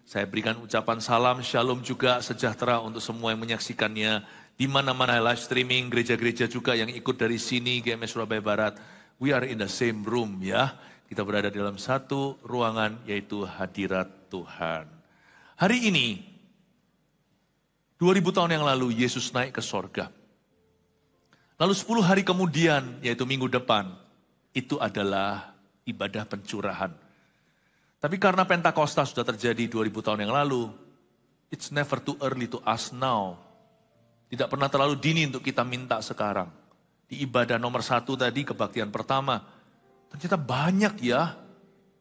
Saya berikan ucapan salam, shalom juga, sejahtera untuk semua yang menyaksikannya. Di mana-mana live streaming, gereja-gereja juga yang ikut dari sini, GMS Surabaya Barat. We are in the same room ya. Kita berada dalam satu ruangan, yaitu hadirat Tuhan. Hari ini, 2000 tahun yang lalu, Yesus naik ke sorga. Lalu 10 hari kemudian, yaitu minggu depan, itu adalah ibadah pencurahan. Tapi karena Pentakosta sudah terjadi 2000 tahun yang lalu, it's never too early to ask now. Tidak pernah terlalu dini untuk kita minta sekarang. Di ibadah nomor 1 tadi, kebaktian pertama, ternyata banyak ya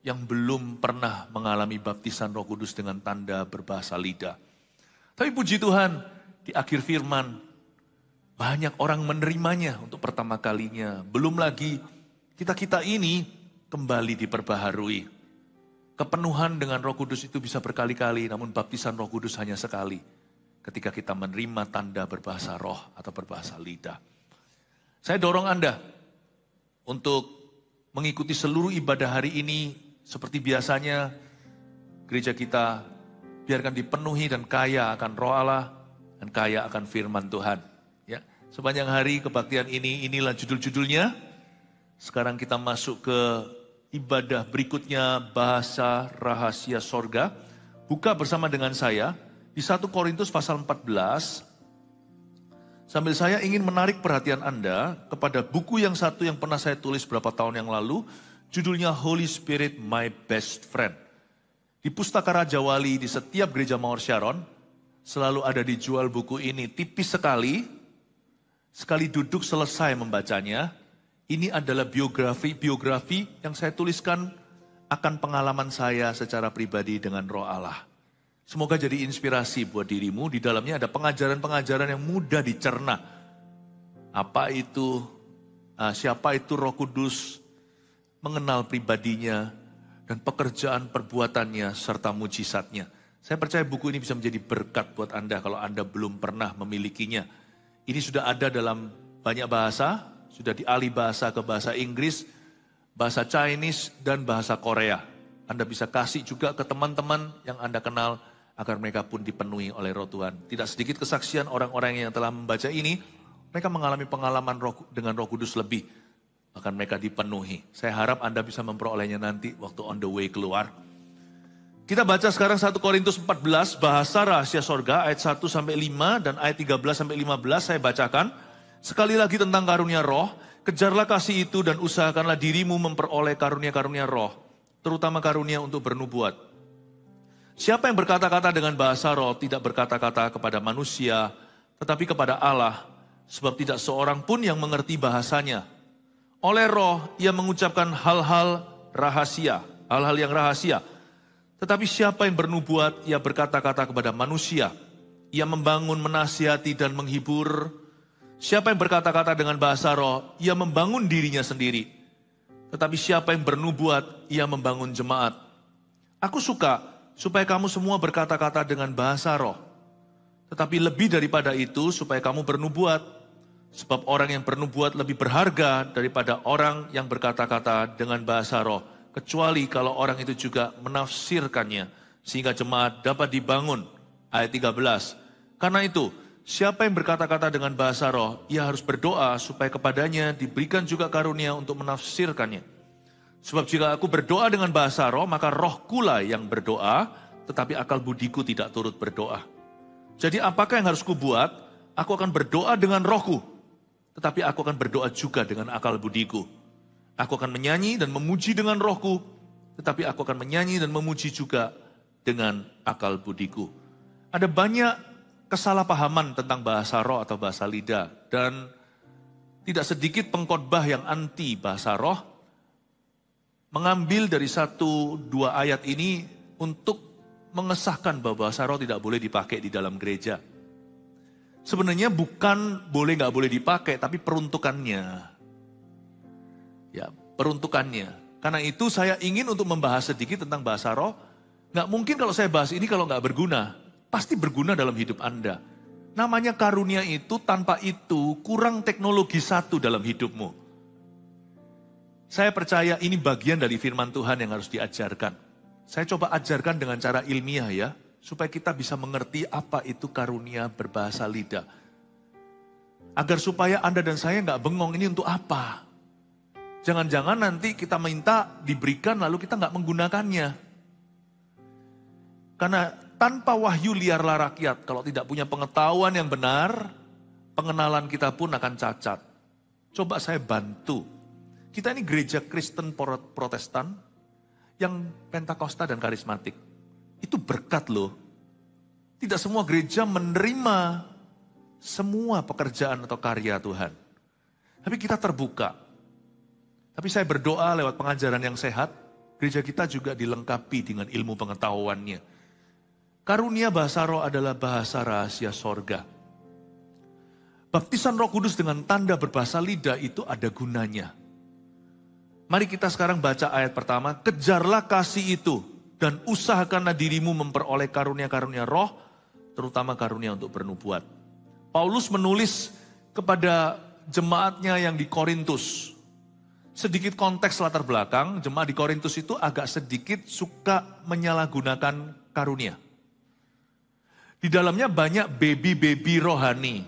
yang belum pernah mengalami baptisan Roh Kudus dengan tanda berbahasa lidah. Tapi puji Tuhan, di akhir firman, banyak orang menerimanya untuk pertama kalinya. Belum lagi kita-kita ini kembali diperbaharui. Kepenuhan dengan Roh Kudus itu bisa berkali-kali, namun baptisan Roh Kudus hanya sekali. Ketika kita menerima tanda berbahasa roh atau berbahasa lidah. Saya dorong Anda untuk mengikuti seluruh ibadah hari ini seperti biasanya. Gereja kita biarkan dipenuhi dan kaya akan Roh Allah dan kaya akan firman Tuhan. Ya, sepanjang hari kebaktian ini, inilah judul-judulnya. Sekarang kita masuk ke ibadah berikutnya, bahasa rahasia sorga. Buka bersama dengan saya di 1 Korintus pasal 14. Sambil saya ingin menarik perhatian Anda kepada buku yang satu yang pernah saya tulis beberapa tahun yang lalu. Judulnya Holy Spirit My Best Friend. Di Pustaka Raja Wali di setiap gereja Mawar Sharon selalu ada dijual buku ini. Tipis sekali, sekali duduk selesai membacanya. Ini adalah biografi yang saya tuliskan akan pengalaman saya secara pribadi dengan Roh Allah. Semoga jadi inspirasi buat dirimu. Di dalamnya ada pengajaran-pengajaran yang mudah dicerna. Apa itu, siapa itu Roh Kudus, mengenal pribadinya, dan pekerjaan perbuatannya serta mujizatnya. Saya percaya buku ini bisa menjadi berkat buat Anda kalau Anda belum pernah memilikinya. Ini sudah ada dalam banyak bahasa. Sudah dialih bahasa ke bahasa Inggris, bahasa Chinese, dan bahasa Korea. Anda bisa kasih juga ke teman-teman yang Anda kenal, agar mereka pun dipenuhi oleh Roh Tuhan. Tidak sedikit kesaksian orang-orang yang telah membaca ini, mereka mengalami pengalaman dengan Roh Kudus lebih. Bahkan mereka dipenuhi. Saya harap Anda bisa memperolehnya nanti waktu on the way keluar. Kita baca sekarang 1 Korintus 14, bahasa rahasia sorga, ayat 1-5 dan ayat 13-15 saya bacakan. Sekali lagi tentang karunia roh, kejarlah kasih itu dan usahakanlah dirimu memperoleh karunia-karunia roh, terutama karunia untuk bernubuat. Siapa yang berkata-kata dengan bahasa roh tidak berkata-kata kepada manusia, tetapi kepada Allah, sebab tidak seorang pun yang mengerti bahasanya. Oleh roh, ia mengucapkan hal-hal rahasia, hal-hal yang rahasia. Tetapi siapa yang bernubuat, ia berkata-kata kepada manusia. Ia membangun, menasihati dan menghibur. Siapa yang berkata-kata dengan bahasa roh, ia membangun dirinya sendiri. Tetapi siapa yang bernubuat, ia membangun jemaat. Aku suka supaya kamu semua berkata-kata dengan bahasa roh. Tetapi lebih daripada itu, supaya kamu bernubuat. Sebab orang yang bernubuat lebih berharga daripada orang yang berkata-kata dengan bahasa roh. Kecuali kalau orang itu juga menafsirkannya, sehingga jemaat dapat dibangun. Ayat 13. Karena itu, siapa yang berkata-kata dengan bahasa roh, ia harus berdoa supaya kepadanya diberikan juga karunia untuk menafsirkannya. Sebab jika aku berdoa dengan bahasa roh, maka rohkulah yang berdoa, tetapi akal budiku tidak turut berdoa. Jadi apakah yang harus kubuat? Aku akan berdoa dengan rohku, tetapi aku akan berdoa juga dengan akal budiku. Aku akan menyanyi dan memuji dengan rohku, tetapi aku akan menyanyi dan memuji juga dengan akal budiku. Ada banyak kesalahpahaman tentang bahasa roh atau bahasa lidah. Dan tidak sedikit pengkhotbah yang anti bahasa roh. Mengambil dari 1-2 ayat ini untuk mengesahkan bahwa bahasa roh tidak boleh dipakai di dalam gereja. Sebenarnya bukan boleh nggak boleh dipakai, tapi peruntukannya. Ya, peruntukannya. Karena itu saya ingin untuk membahas sedikit tentang bahasa roh. Nggak mungkin kalau saya bahas ini kalau nggak berguna. Pasti berguna dalam hidup Anda. Namanya karunia itu, tanpa itu kurang teknologi satu dalam hidupmu. Saya percaya ini bagian dari firman Tuhan yang harus diajarkan. Saya coba ajarkan dengan cara ilmiah ya, supaya kita bisa mengerti apa itu karunia berbahasa lidah. Agar supaya Anda dan saya nggak bengong, ini untuk apa? Jangan-jangan nanti kita minta diberikan lalu kita nggak menggunakannya. Karena tanpa wahyu liarlah rakyat, kalau tidak punya pengetahuan yang benar, pengenalan kita pun akan cacat. Coba saya bantu. Kita ini gereja Kristen Protestan, yang Pentakosta dan karismatik. Itu berkat loh. Tidak semua gereja menerima semua pekerjaan atau karya Tuhan. Tapi kita terbuka. Tapi saya berdoa lewat pengajaran yang sehat, gereja kita juga dilengkapi dengan ilmu pengetahuannya. Karunia bahasa roh adalah bahasa rahasia sorga. Baptisan Roh Kudus dengan tanda berbahasa lidah itu ada gunanya. Mari kita sekarang baca ayat pertama. Kejarlah kasih itu dan usahakanlah dirimu memperoleh karunia-karunia roh, terutama karunia untuk bernubuat. Paulus menulis kepada jemaatnya yang di Korintus. Sedikit konteks latar belakang, jemaat di Korintus itu agak sedikit suka menyalahgunakan karunia. Di dalamnya banyak baby-baby rohani.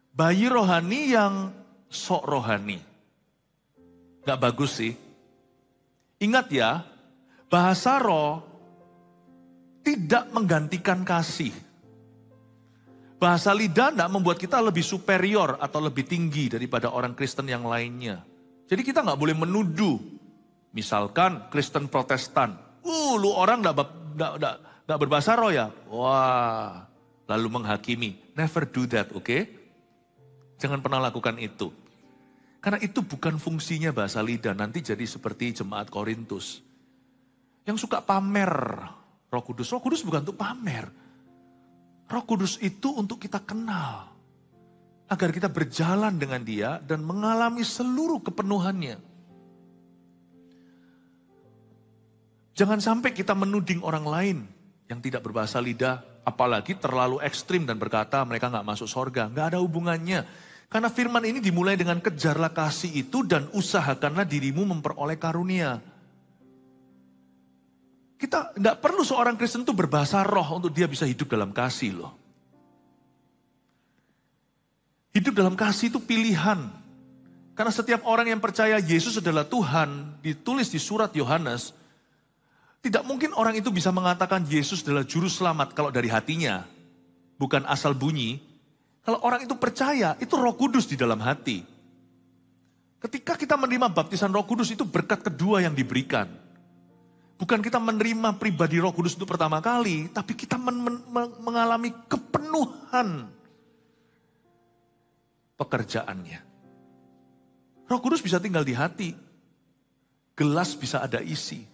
Bayi rohani yang sok rohani. Gak bagus sih. Ingat ya, bahasa roh tidak menggantikan kasih. Bahasa lidah tidak membuat kita lebih superior atau lebih tinggi daripada orang Kristen yang lainnya. Jadi kita gak boleh menuduh. Misalkan Kristen Protestan, lu orang gak berbahasa roh ya? Wah, lalu menghakimi. Never do that, oke? Jangan pernah lakukan itu. Karena itu bukan fungsinya bahasa lidah, nanti jadi seperti jemaat Korintus. Yang suka pamer Roh Kudus. Roh Kudus bukan untuk pamer. Roh Kudus itu untuk kita kenal. Agar kita berjalan dengan dia dan mengalami seluruh kepenuhannya. Jangan sampai kita menuding orang lain yang tidak berbahasa lidah. Apalagi terlalu ekstrim dan berkata mereka gak masuk sorga. Gak ada hubungannya. Karena firman ini dimulai dengan kejarlah kasih itu dan usahakanlah dirimu memperoleh karunia. Kita nggak perlu seorang Kristen itu berbahasa roh untuk dia bisa hidup dalam kasih loh. Hidup dalam kasih itu pilihan. Karena setiap orang yang percaya Yesus adalah Tuhan, ditulis di surat Yohanes, tidak mungkin orang itu bisa mengatakan Yesus adalah juru selamat kalau dari hatinya, bukan asal bunyi. Kalau orang itu percaya, itu Roh Kudus di dalam hati. Ketika kita menerima baptisan Roh Kudus, itu berkat kedua yang diberikan. Bukan kita menerima pribadi Roh Kudus untuk pertama kali, tapi kita mengalami kepenuhan pekerjaannya. Roh Kudus bisa tinggal di hati, gelas bisa ada isi.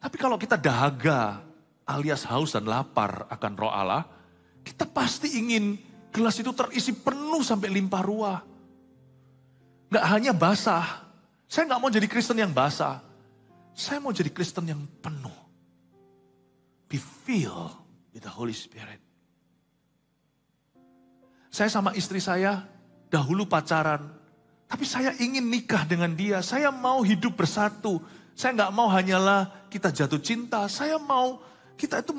Tapi kalau kita dahaga alias haus dan lapar akan Roh Allah, kita pasti ingin gelas itu terisi penuh sampai limpah ruah. Gak hanya basah. Saya gak mau jadi Kristen yang basah. Saya mau jadi Kristen yang penuh. Be filled with the Holy Spirit. Saya sama istri saya dahulu pacaran. Tapi saya ingin nikah dengan dia. Saya mau hidup bersatu. Saya gak mau hanyalah kita jatuh cinta. Saya mau kita itu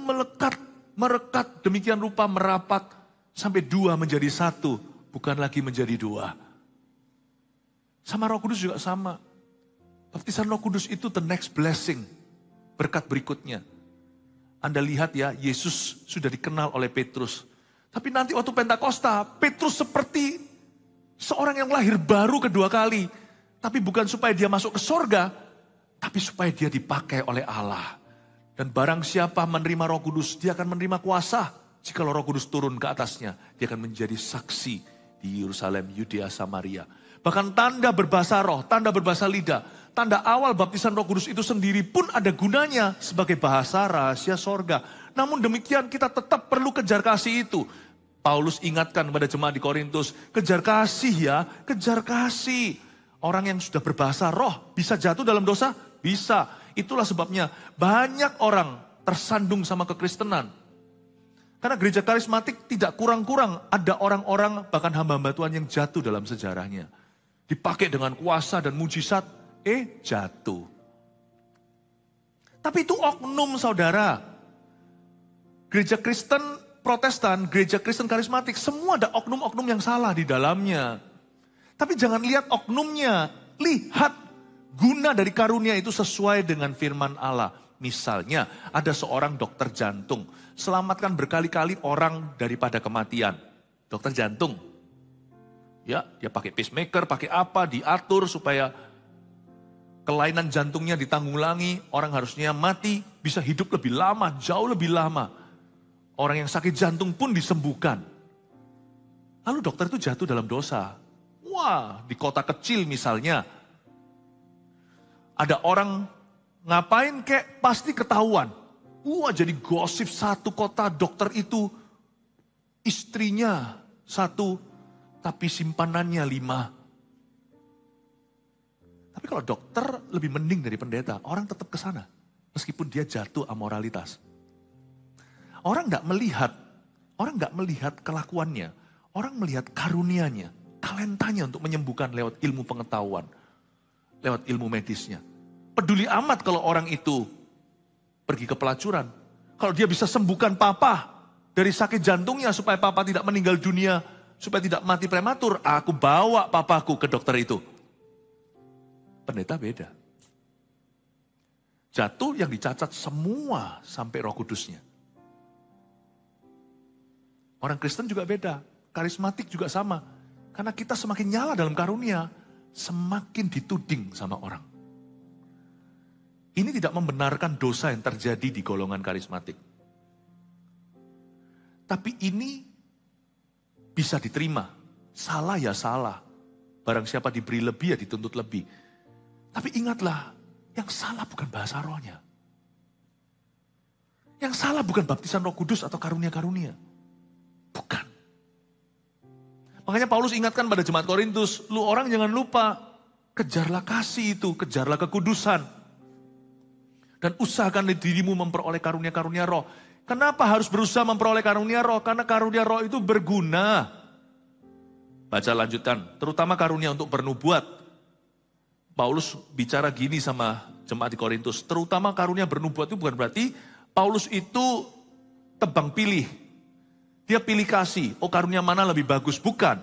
merekat demikian rupa merapat. Sampai dua menjadi satu, bukan lagi menjadi dua. Sama Roh Kudus juga sama. Baptisan Roh Kudus itu the next blessing. Berkat berikutnya. Anda lihat ya, Yesus sudah dikenal oleh Petrus. Tapi nanti waktu Pentakosta, Petrus seperti seorang yang lahir baru kedua kali. Tapi bukan supaya dia masuk ke sorga, tapi supaya dia dipakai oleh Allah. Dan barang siapa menerima Roh Kudus, dia akan menerima kuasa. Jikalau Roh Kudus turun ke atasnya, dia akan menjadi saksi di Yerusalem, Yudea, Samaria. Bahkan tanda berbahasa roh, tanda berbahasa lidah, tanda awal baptisan Roh Kudus itu sendiri pun ada gunanya sebagai bahasa rahasia sorga. Namun demikian kita tetap perlu kejar kasih itu. Paulus ingatkan kepada jemaat di Korintus, kejar kasih ya, kejar kasih. Orang yang sudah berbahasa roh bisa jatuh dalam dosa? Bisa. Itulah sebabnya banyak orang tersandung sama kekristenan. Karena gereja karismatik tidak kurang-kurang ada orang-orang bahkan hamba-hamba Tuhan yang jatuh dalam sejarahnya. Dipakai dengan kuasa dan mujizat, jatuh. Tapi itu oknum saudara. Gereja Kristen Protestan, gereja Kristen karismatik, semua ada oknum-oknum yang salah di dalamnya. Tapi jangan lihat oknumnya, lihat guna dari karunia itu sesuai dengan firman Allah. Misalnya ada seorang dokter jantung, selamatkan berkali-kali orang daripada kematian. Dokter jantung, ya dia pakai pacemaker, pakai apa, diatur supaya kelainan jantungnya ditanggulangi, orang harusnya mati, bisa hidup lebih lama, jauh lebih lama. Orang yang sakit jantung pun disembuhkan. Lalu dokter itu jatuh dalam dosa. Wah, di kota kecil misalnya, ada orang ngapain kek pasti ketahuan. Wah, jadi gosip satu kota dokter itu istrinya 1, tapi simpanannya 5. Tapi kalau dokter lebih mending dari pendeta, orang tetap ke sana. Meskipun dia jatuh amoralitas. Orang nggak melihat kelakuannya. Orang melihat karunianya, talentanya untuk menyembuhkan lewat ilmu pengetahuan. Lewat ilmu medisnya. Peduli amat kalau orang itu pergi ke pelacuran. Kalau dia bisa sembuhkan papa dari sakit jantungnya supaya papa tidak meninggal dunia, supaya tidak mati prematur, aku bawa papaku ke dokter itu. Pendeta beda. Jatuh yang dicacat semua sampai Roh Kudusnya. Orang Kristen juga beda, karismatik juga sama. Karena kita semakin nyala dalam karunia, semakin dituding sama orang. Ini tidak membenarkan dosa yang terjadi di golongan karismatik. Tapi ini bisa diterima. Salah ya salah. Barang siapa diberi lebih ya dituntut lebih. Tapi ingatlah, yang salah bukan bahasa rohnya. Yang salah bukan baptisan Roh Kudus atau karunia-karunia. Bukan. Makanya Paulus ingatkan pada jemaat Korintus, lu orang jangan lupa, kejarlah kasih itu, kejarlah kekudusan. Dan usahakan dirimu memperoleh karunia-karunia roh. Kenapa harus berusaha memperoleh karunia roh? Karena karunia roh itu berguna. Baca lanjutan, terutama karunia untuk bernubuat. Paulus bicara gini sama jemaat di Korintus, terutama karunia bernubuat itu bukan berarti Paulus itu tebang pilih. Dia pilih kasih, oh karunia mana lebih bagus, bukan.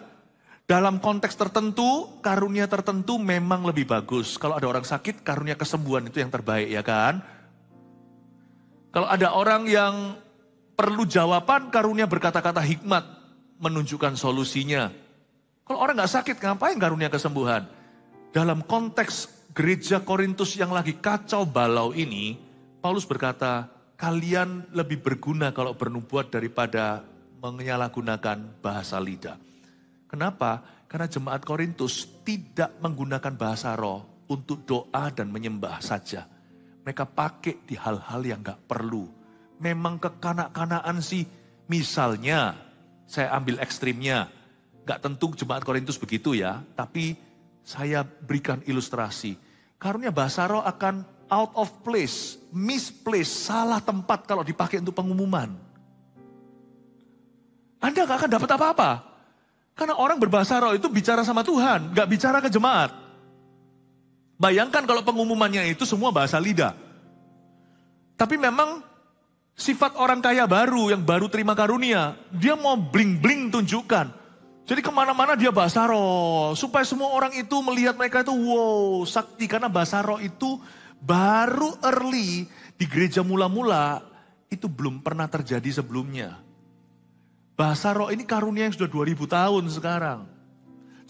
Dalam konteks tertentu, karunia tertentu memang lebih bagus. Kalau ada orang sakit, karunia kesembuhan itu yang terbaik, ya kan? Kalau ada orang yang perlu jawaban, karunia berkata-kata hikmat, menunjukkan solusinya. Kalau orang gak sakit, ngapain karunia kesembuhan? Dalam konteks gereja Korintus yang lagi kacau balau ini, Paulus berkata, kalian lebih berguna kalau bernubuat daripada menyalahgunakan bahasa lidah. Kenapa? Karena jemaat Korintus tidak menggunakan bahasa roh untuk doa dan menyembah saja. Mereka pakai di hal-hal yang gak perlu. Memang kekanak-kanaan sih. Misalnya, saya ambil ekstrimnya. Gak tentu jemaat Korintus begitu ya. Tapi saya berikan ilustrasi. Karunia bahasa roh akan out of place, misplaced, salah tempat kalau dipakai untuk pengumuman. Anda gak akan dapat apa-apa. Karena orang berbahasa roh itu bicara sama Tuhan, gak bicara ke jemaat. Bayangkan kalau pengumumannya itu semua bahasa lidah. Tapi memang sifat orang kaya baru, yang baru terima karunia, dia mau bling-bling tunjukkan. Jadi kemana-mana dia bahasa roh, supaya semua orang itu melihat mereka itu wow, sakti. Karena bahasa roh itu baru early di gereja mula-mula, itu belum pernah terjadi sebelumnya. Bahasa roh ini karunia yang sudah 2000 tahun sekarang.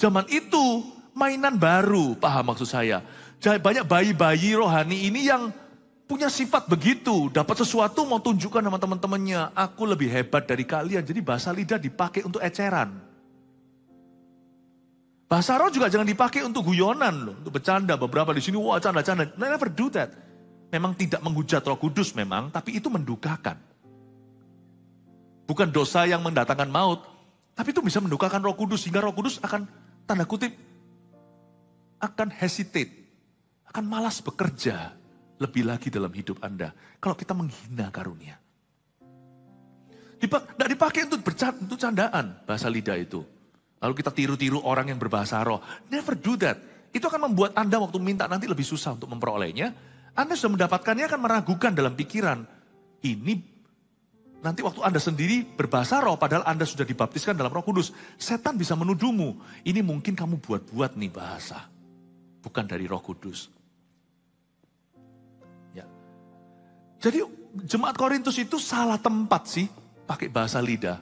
Zaman itu mainan baru, paham maksud saya. Banyak bayi-bayi rohani ini yang punya sifat begitu. Dapat sesuatu mau tunjukkan sama teman-temannya. Aku lebih hebat dari kalian. Jadi bahasa lidah dipakai untuk eceran. Bahasa roh juga jangan dipakai untuk guyonan loh. Untuk bercanda, beberapa di sini, wah canda-canda. Never do that. Memang tidak menghujat Roh Kudus memang, tapi itu mendukakan. Bukan dosa yang mendatangkan maut, tapi itu bisa mendukakan Roh Kudus, sehingga Roh Kudus akan, tanda kutip, akan hesitate, akan malas bekerja lebih lagi dalam hidup Anda. Kalau kita menghina karunia. Tidak dipakai untuk candaan bahasa lidah itu. Lalu kita tiru-tiru orang yang berbahasa roh. Never do that. Itu akan membuat Anda waktu minta nanti lebih susah untuk memperolehnya. Anda sudah mendapatkannya akan meragukan dalam pikiran. Ini nanti waktu Anda sendiri berbahasa roh, padahal Anda sudah dibaptiskan dalam Roh Kudus. Setan bisa menuduhmu, ini mungkin kamu buat-buat nih bahasa. Bukan dari Roh Kudus. Ya. Jadi jemaat Korintus itu salah tempat sih pakai bahasa lidah.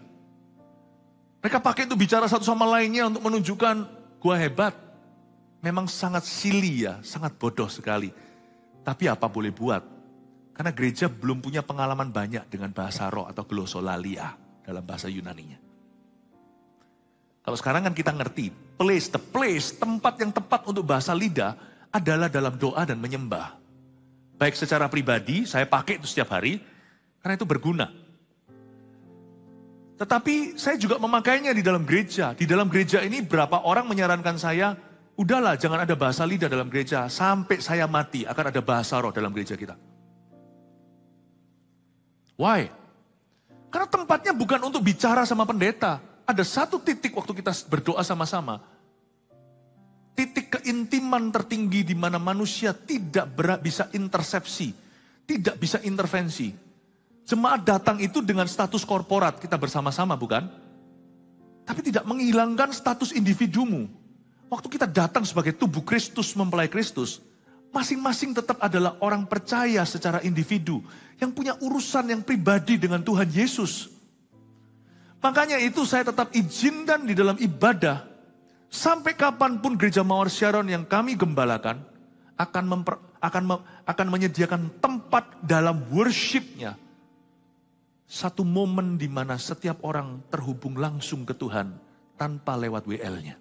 Mereka pakai itu bicara satu sama lainnya untuk menunjukkan gua hebat. Memang sangat silly ya, sangat bodoh sekali. Tapi apa boleh buat? Karena gereja belum punya pengalaman banyak dengan bahasa roh atau glossolalia dalam bahasa Yunaninya. Kalau sekarang kan kita ngerti, the place, tempat yang tepat untuk bahasa lidah adalah dalam doa dan menyembah. Baik secara pribadi, saya pakai itu setiap hari, karena itu berguna. Tetapi saya juga memakainya di dalam gereja. Di dalam gereja ini berapa orang menyarankan saya, udahlah jangan ada bahasa lidah dalam gereja. Sampai saya mati akan ada bahasa roh dalam gereja kita. Why? Karena tempatnya bukan untuk bicara sama pendeta. Ada satu titik waktu kita berdoa sama-sama. Titik keintiman tertinggi di mana manusia tidak bisa intersepsi. Tidak bisa intervensi. Jemaat datang itu dengan status korporat, kita bersama-sama bukan? Tapi tidak menghilangkan status individumu. Waktu kita datang sebagai tubuh Kristus, mempelai Kristus, masing-masing tetap adalah orang percaya secara individu, yang punya urusan yang pribadi dengan Tuhan Yesus. Makanya itu saya tetap izinkan di dalam ibadah, sampai kapanpun gereja Mawar Sharon yang kami gembalakan, akan menyediakan tempat dalam worship-nya. Satu momen di mana setiap orang terhubung langsung ke Tuhan tanpa lewat WL-nya.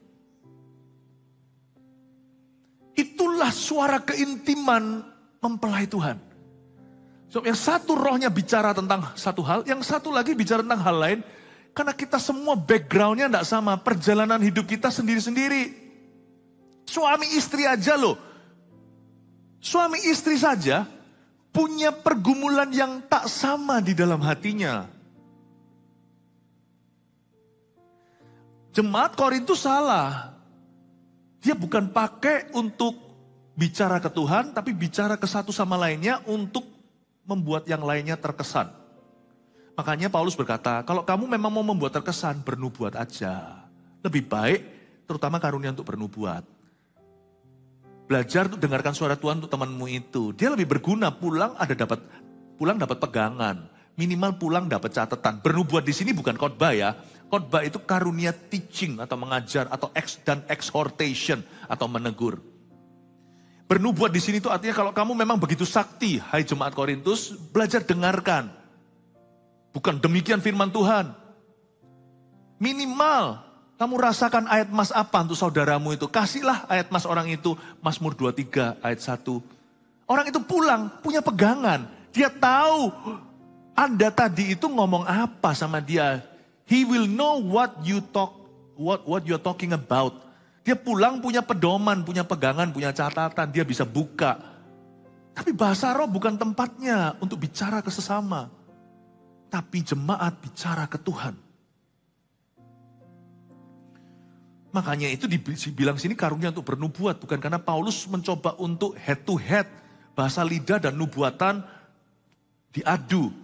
Itulah suara keintiman mempelai Tuhan. So, yang satu rohnya bicara tentang satu hal, yang satu lagi bicara tentang hal lain. Karena kita semua background-nya tidak sama, perjalanan hidup kita sendiri-sendiri. Suami istri aja loh. Suami istri saja punya pergumulan yang tak sama di dalam hatinya. Jemaat Korintus salah. Dia bukan pakai untuk bicara ke Tuhan, tapi bicara ke satu sama lainnya untuk membuat yang lainnya terkesan. Makanya Paulus berkata, kalau kamu memang mau membuat terkesan, bernubuat aja. Lebih baik, terutama karunia untuk bernubuat. Belajar untuk dengarkan suara Tuhan untuk temanmu itu. Dia lebih berguna, pulang dapat pegangan. Minimal pulang dapat catatan. Bernubuat di sini bukan khotbah ya. Khotbah itu karunia teaching atau mengajar atau dan exhortation atau menegur. Bernubuat di sini itu artinya kalau kamu memang begitu sakti, hai jemaat Korintus, belajar dengarkan. Bukan demikian firman Tuhan. Minimal kamu rasakan ayat mas apa untuk saudaramu itu. Kasihlah ayat mas orang itu. Mazmur 23 ayat 1. Orang itu pulang punya pegangan. Dia tahu Anda tadi itu ngomong apa sama dia. He will know what you're talking about. Dia pulang punya pedoman, punya pegangan, punya catatan. Dia bisa buka. Tapi bahasa roh bukan tempatnya untuk bicara ke sesama. Tapi jemaat bicara ke Tuhan. Makanya itu dibilang sini karunia untuk bernubuat. Bukan karena Paulus mencoba untuk head to head. Bahasa lidah dan nubuatan diadu.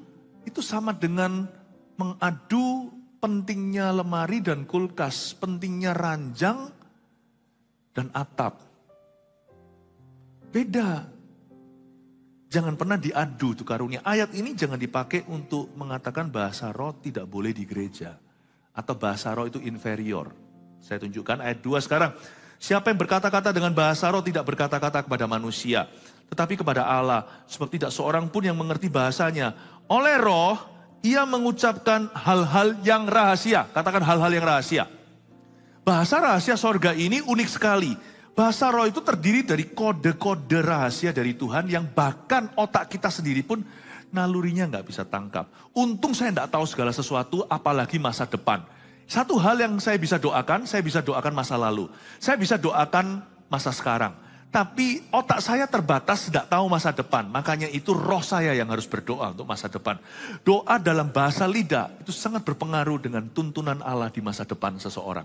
Itu sama dengan mengadu pentingnya lemari dan kulkas. Pentingnya ranjang dan atap. Beda. Jangan pernah diadu tuh karunia. Ayat ini jangan dipakai untuk mengatakan bahasa roh tidak boleh di gereja. Atau bahasa roh itu inferior. Saya tunjukkan ayat 2 sekarang. Siapa yang berkata-kata dengan bahasa roh tidak berkata-kata kepada manusia. Tetapi kepada Allah. Sebab tidak seorang pun yang mengerti bahasanya. Oleh roh, ia mengucapkan hal-hal yang rahasia. Katakan hal-hal yang rahasia. Bahasa rahasia sorga ini unik sekali. Bahasa roh itu terdiri dari kode-kode rahasia dari Tuhan. Yang bahkan otak kita sendiri pun nalurinya nggak bisa tangkap. Untung saya nggak tahu segala sesuatu apalagi masa depan. Satu hal yang saya bisa doakan masa lalu. Saya bisa doakan masa sekarang. Tapi otak saya terbatas, tidak tahu masa depan. Makanya itu roh saya yang harus berdoa untuk masa depan. Doa dalam bahasa lidah itu sangat berpengaruh dengan tuntunan Allah di masa depan seseorang.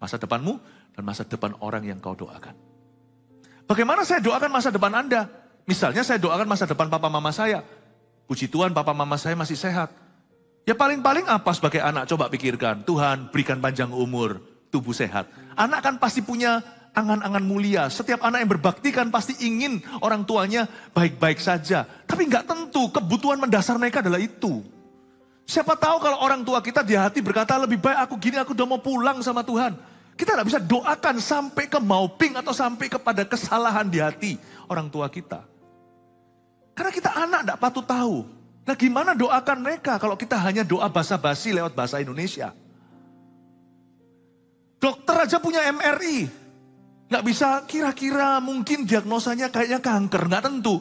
Masa depanmu dan masa depan orang yang kau doakan. Bagaimana saya doakan masa depan Anda? Misalnya saya doakan masa depan papa mama saya. Puji Tuhan papa mama saya masih sehat. Ya paling-paling apa sebagai anak? Coba pikirkan. Tuhan berikan panjang umur, tubuh sehat. Anak kan pasti punya angan-angan mulia. Setiap anak yang berbakti kan pasti ingin orang tuanya baik-baik saja. Tapi nggak tentu kebutuhan mendasar mereka adalah itu. Siapa tahu kalau orang tua kita di hati berkata lebih baik aku gini, aku udah mau pulang sama Tuhan. Kita nggak bisa doakan sampai ke mauping atau sampai kepada kesalahan di hati orang tua kita. Karena kita anak nggak patut tahu. Nah gimana doakan mereka kalau kita hanya doa basa-basi lewat bahasa Indonesia. Dokter aja punya MRI. Nggak bisa kira-kira mungkin diagnosanya kayaknya kanker, nggak tentu.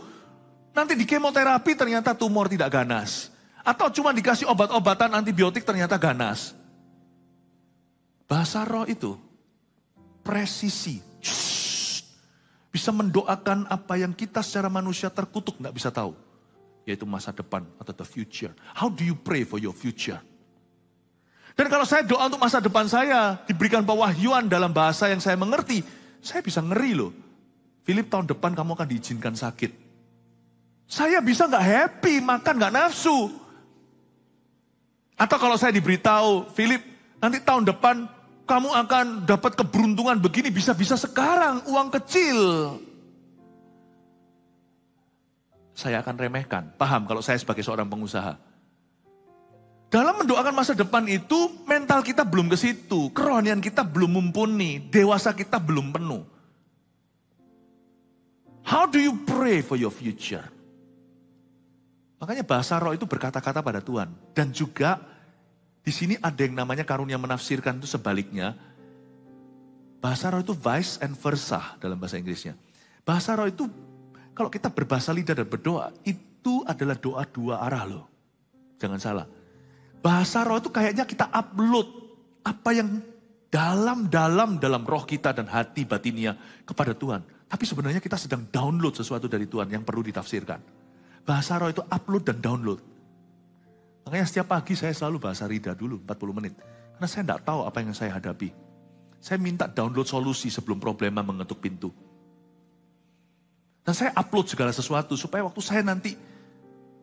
Nanti di kemoterapi ternyata tumor tidak ganas. Atau cuma dikasih obat-obatan antibiotik ternyata ganas. Bahasa roh itu presisi. Bisa mendoakan apa yang kita secara manusia terkutuk nggak bisa tahu. Yaitu masa depan atau the future. How do you pray for your future? Dan kalau saya doa untuk masa depan saya, diberikan pewahyuan dalam bahasa yang saya mengerti, saya bisa ngeri loh. Philip tahun depan kamu akan diizinkan sakit. Saya bisa nggak happy, makan nggak nafsu. Atau kalau saya diberitahu, Philip nanti tahun depan kamu akan dapat keberuntungan begini, bisa-bisa sekarang, uang kecil. Saya akan remehkan. Paham kalau saya sebagai seorang pengusaha. Dalam mendoakan masa depan itu, mental kita belum ke situ. Kerohanian kita belum mumpuni. Dewasa kita belum penuh. How do you pray for your future? Makanya bahasa roh itu berkata-kata pada Tuhan. Dan juga di sini ada yang namanya karunia menafsirkan itu sebaliknya. Bahasa roh itu vice and versa dalam bahasa Inggrisnya. Bahasa roh itu kalau kita berbahasa lidah dan berdoa, itu adalah doa dua arah loh. Jangan salah. Bahasa roh itu kayaknya kita upload apa yang dalam roh kita dan hati batinnya kepada Tuhan. Tapi sebenarnya kita sedang download sesuatu dari Tuhan yang perlu ditafsirkan. Bahasa roh itu upload dan download. Makanya setiap pagi saya selalu bahasa lidah dulu 40 menit. Karena saya tidak tahu apa yang saya hadapi. Saya minta download solusi sebelum problema mengetuk pintu. Dan saya upload segala sesuatu supaya waktu saya nanti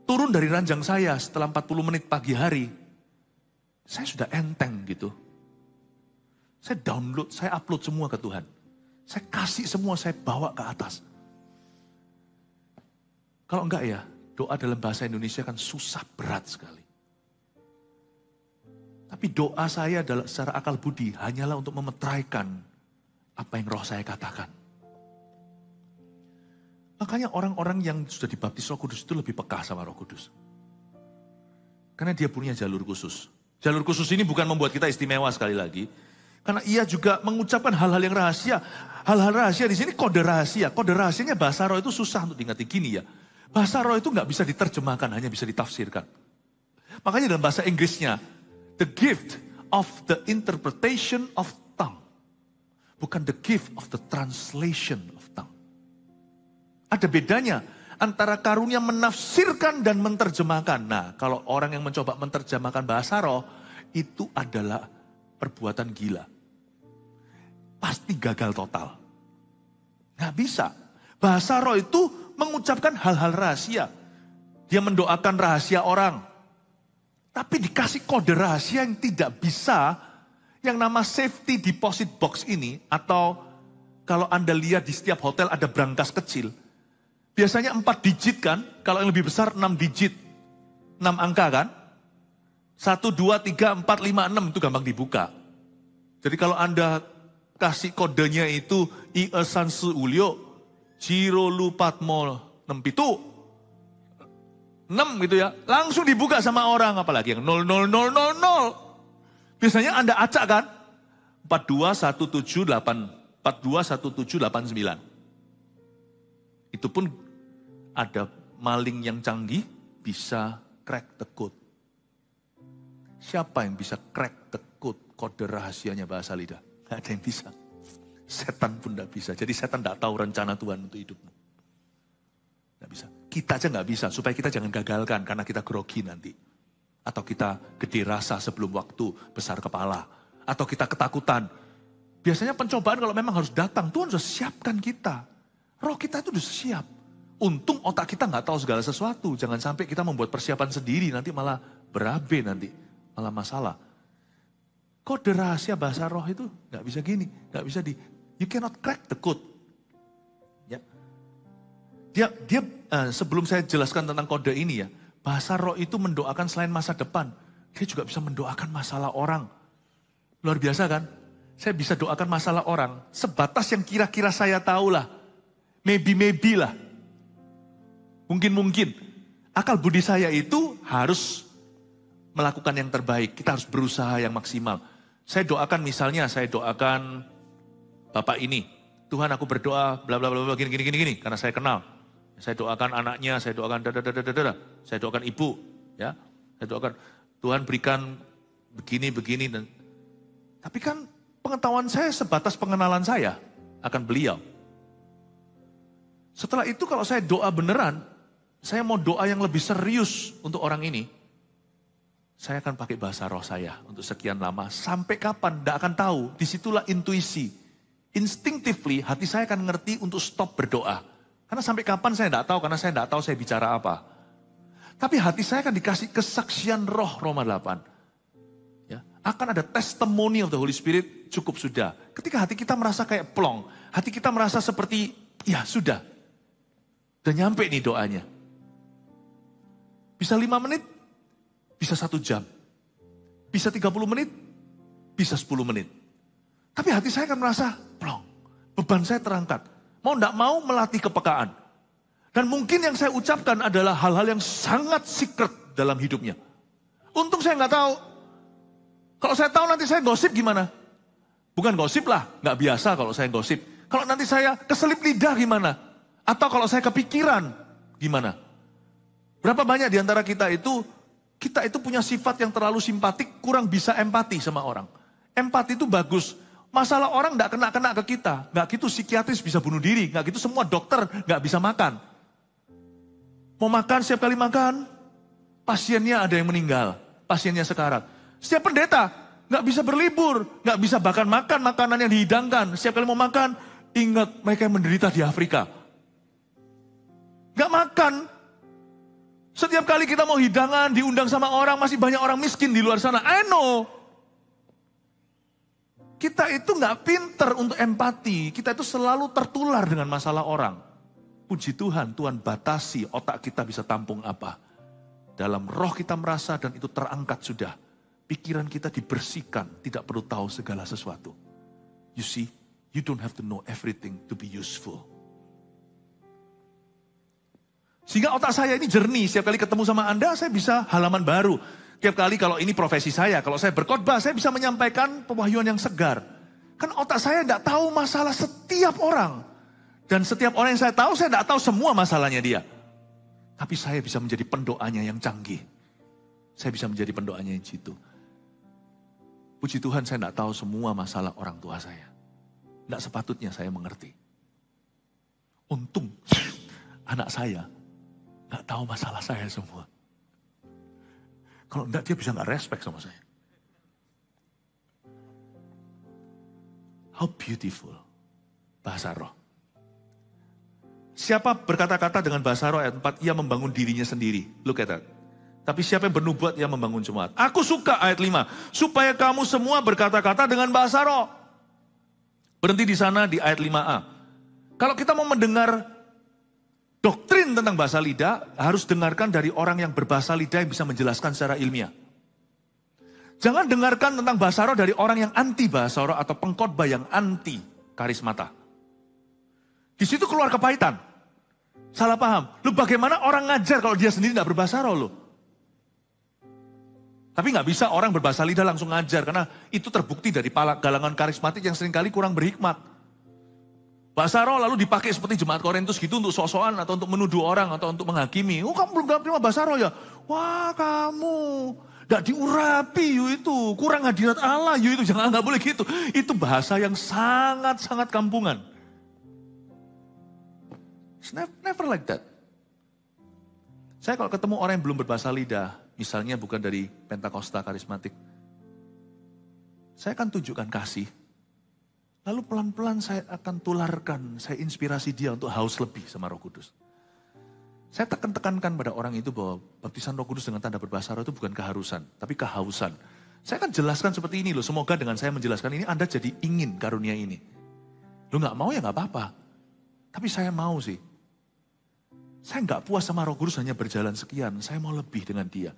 turun dari ranjang saya setelah 40 menit pagi hari, saya sudah enteng gitu. Saya download, saya upload semua ke Tuhan. Saya kasih semua, saya bawa ke atas. Kalau enggak ya, doa dalam bahasa Indonesia kan susah, berat sekali. Tapi doa saya secara akal budi hanyalah untuk memetraikan apa yang roh saya katakan. Makanya orang-orang yang sudah dibaptis Roh Kudus itu lebih peka sama Roh Kudus. Karena dia punya jalur khusus. Jalur khusus ini bukan membuat kita istimewa sekali lagi. Karena ia juga mengucapkan hal-hal yang rahasia. Hal-hal rahasia di sini kode rahasia. Kode rahasianya bahasa roh itu susah untuk diingati gini ya. Bahasa roh itu nggak bisa diterjemahkan, hanya bisa ditafsirkan. Makanya dalam bahasa Inggrisnya, the gift of the interpretation of tongue. Bukan the gift of the translation of tongue. Ada bedanya antara karunia menafsirkan dan menerjemahkan. Nah, kalau orang yang mencoba menerjemahkan bahasa roh, itu adalah perbuatan gila. Pasti gagal total. Nggak bisa. Bahasa roh itu mengucapkan hal-hal rahasia. Dia mendoakan rahasia orang. Tapi dikasih kode rahasia yang tidak bisa, yang nama safety deposit box ini, atau kalau Anda lihat di setiap hotel ada brankas kecil, biasanya 4 digit kan, kalau yang lebih besar 6 digit. 6 angka kan. 1, 2, 3, 4, 5, 6 itu gampang dibuka. Jadi kalau Anda kasih kodenya itu I Sansu Ulyo, Jiro Lupatmo 6 gitu ya. Langsung dibuka sama orang, apalagi yang 00000. Biasanya Anda acak kan. 421789. Itu pun ada maling yang canggih bisa crack the code. Siapa yang bisa crack the code, kode rahasianya bahasa lidah? Gak ada yang bisa. Setan pun gak bisa. Jadi setan gak tahu rencana Tuhan untuk hidupmu. Gak bisa. Kita aja gak bisa, supaya kita jangan gagalkan karena kita grogi nanti. Atau kita gede rasa sebelum waktu, besar kepala. Atau kita ketakutan. Biasanya pencobaan kalau memang harus datang, Tuhan sudah siapkan kita. Roh kita itu sudah siap Untung otak kita nggak tahu segala sesuatu. Jangan sampai kita membuat persiapan sendiri, nanti malah berabe nanti. Malah masalah. Kode rahasia bahasa roh itu nggak bisa gini, nggak bisa you cannot crack the code. Ya. Dia sebelum saya jelaskan tentang kode ini ya, bahasa roh itu mendoakan selain masa depan, dia juga bisa mendoakan masalah orang. Luar biasa kan? Saya bisa doakan masalah orang sebatas yang kira-kira saya tahu lah. Maybe lah. Mungkin. Akal budi saya itu harus melakukan yang terbaik. Kita harus berusaha yang maksimal. Saya doakan misalnya, saya doakan Bapak ini. Tuhan aku berdoa bla bla bla gini. Karena saya kenal. Saya doakan anaknya, saya doakan saya doakan ibu. Ya, saya doakan Tuhan berikan begini. Tapi kan pengetahuan saya sebatas pengenalan saya akan beliau. Setelah itu kalau saya doa beneran, saya mau doa yang lebih serius untuk orang ini, saya akan pakai bahasa roh saya untuk sekian lama. Sampai kapan? Tidak akan tahu. Disitulah intuisi. Instinctively hati saya akan ngerti untuk stop berdoa. Karena sampai kapan saya tidak tahu, karena saya tidak tahu saya bicara apa. Tapi hati saya akan dikasih kesaksian roh, Roma 8. Akan ada testimony of the Holy Spirit, cukup sudah. Ketika hati kita merasa kayak plong, hati kita merasa seperti, ya sudah. Udah nyampe nih doanya. Bisa 5 menit, bisa 1 jam. Bisa 30 menit, bisa 10 menit. Tapi hati saya akan merasa plong. Beban saya terangkat. Mau enggak mau melatih kepekaan. Dan mungkin yang saya ucapkan adalah hal-hal yang sangat secret dalam hidupnya. Untung saya nggak tahu. Kalau saya tahu nanti saya gosip gimana? Bukan gosip lah, nggak biasa kalau saya gosip. Kalau nanti saya keselip lidah gimana? Atau kalau saya kepikiran gimana? Berapa banyak di antara kita itu punya sifat yang terlalu simpatik, kurang bisa empati sama orang. Empati itu bagus. Masalah orang nggak kena ke kita. Nggak gitu psikiatris bisa bunuh diri. Nggak gitu semua dokter nggak bisa makan. Mau makan, setiap kali makan, pasiennya ada yang meninggal. Pasiennya sekarat. Setiap pendeta nggak bisa berlibur, nggak bisa bahkan makan makanan yang dihidangkan. Setiap kali mau makan, ingat mereka yang menderita di Afrika. Nggak makan. Setiap kali kita mau hidangan, diundang sama orang, masih banyak orang miskin di luar sana. I know. Kita itu nggak pinter untuk empati. Kita itu selalu tertular dengan masalah orang. Puji Tuhan, Tuhan batasi otak kita bisa tampung apa. Dalam roh kita merasa dan itu terangkat sudah. Pikiran kita dibersihkan, tidak perlu tahu segala sesuatu. You see, you don't have to know everything to be useful. Sehingga otak saya ini jernih, setiap kali ketemu sama Anda, saya bisa halaman baru. Setiap kali kalau ini profesi saya, kalau saya berkhotbah, saya bisa menyampaikan pewahyuan yang segar. Kan otak saya tidak tahu masalah setiap orang. Dan setiap orang yang saya tahu, saya tidak tahu semua masalahnya dia. Tapi saya bisa menjadi pendoanya yang canggih. Saya bisa menjadi pendoanya yang jitu. Puji Tuhan saya tidak tahu semua masalah orang tua saya. Tidak sepatutnya saya mengerti. Untung anak saya tidak tahu masalah saya semua. Kalau tidak dia bisa nggak respect sama saya. How beautiful bahasa roh. Siapa berkata-kata dengan bahasa roh ayat 4, ia membangun dirinya sendiri. Look at that. Tapi siapa yang bernubuat, ia membangun jemaat. Aku suka ayat 5. Supaya kamu semua berkata-kata dengan bahasa roh. Berhenti di sana di ayat 5a. Kalau kita mau mendengar doktrin tentang bahasa lidah, harus dengarkan dari orang yang berbahasa lidah yang bisa menjelaskan secara ilmiah. Jangan dengarkan tentang bahasa roh dari orang yang anti bahasa roh atau pengkhotbah yang anti karismata. Di situ keluar kepahitan. Salah paham. Lu bagaimana orang ngajar kalau dia sendiri tidak berbahasa roh lu? Tapi nggak bisa orang berbahasa lidah langsung ngajar. Karena itu terbukti dari galangan karismatik yang seringkali kurang berhikmat. Bahasa roh lalu dipakai seperti jemaat Korintus gitu untuk sok-sokan atau untuk menuduh orang atau untuk menghakimi. Oh kamu belum terima bahasa roh ya? Wah kamu nggak diurapi itu. Kurang hadirat Allah itu. Jangan, nggak boleh gitu. Itu bahasa yang sangat-sangat kampungan. It's never like that. Saya kalau ketemu orang yang belum berbahasa lidah, misalnya bukan dari Pentakosta karismatik, saya akan tunjukkan kasih. Lalu pelan-pelan saya akan tularkan, saya inspirasi dia untuk haus lebih sama Roh Kudus. Saya tekankan pada orang itu bahwa baptisan Roh Kudus dengan tanda berbahasa roh itu bukan keharusan, tapi kehausan. Saya akan jelaskan seperti ini loh, semoga dengan saya menjelaskan ini Anda jadi ingin karunia ini. Lu gak mau ya gak apa-apa, tapi saya mau sih. Saya gak puas sama Roh Kudus hanya berjalan sekian, saya mau lebih dengan dia.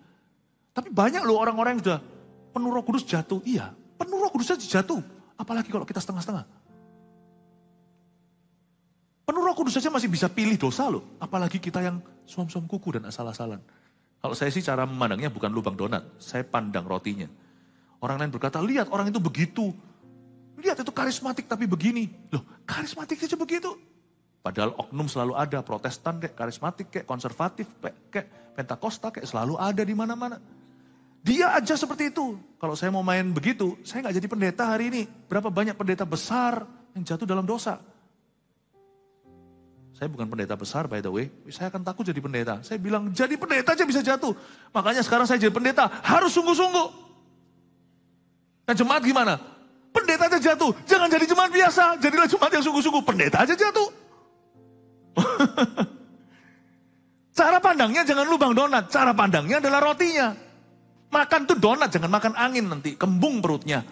Tapi banyak loh orang-orang yang sudah penuh Roh Kudus jatuh, iya penuh Roh Kudus saja jatuh, apalagi kalau kita setengah-setengah. Penuh Roh Kudus saja masih bisa pilih dosa loh. Apalagi kita yang suam-suam kuku dan asal-asalan. Kalau saya sih cara memandangnya bukan lubang donat. Saya pandang rotinya. Orang lain berkata, lihat orang itu begitu. Lihat itu karismatik tapi begini. Loh karismatik saja begitu. Padahal oknum selalu ada. Protestan kayak karismatik, kayak konservatif, kayak Pentakosta, kayak selalu ada di mana-mana. Dia aja seperti itu. Kalau saya mau main begitu, saya gak jadi pendeta hari ini. Berapa banyak pendeta besar yang jatuh dalam dosa. Saya bukan pendeta besar by the way, saya akan takut jadi pendeta. Saya bilang jadi pendeta aja bisa jatuh. Makanya sekarang saya jadi pendeta harus sungguh-sungguh. Dan jemaat gimana? Pendeta aja jatuh, jangan jadi jemaat biasa. Jadilah jemaat yang sungguh-sungguh, pendeta aja jatuh. Cara pandangnya jangan lubang donat, cara pandangnya adalah rotinya. Makan tuh donat, jangan makan angin nanti, kembung perutnya.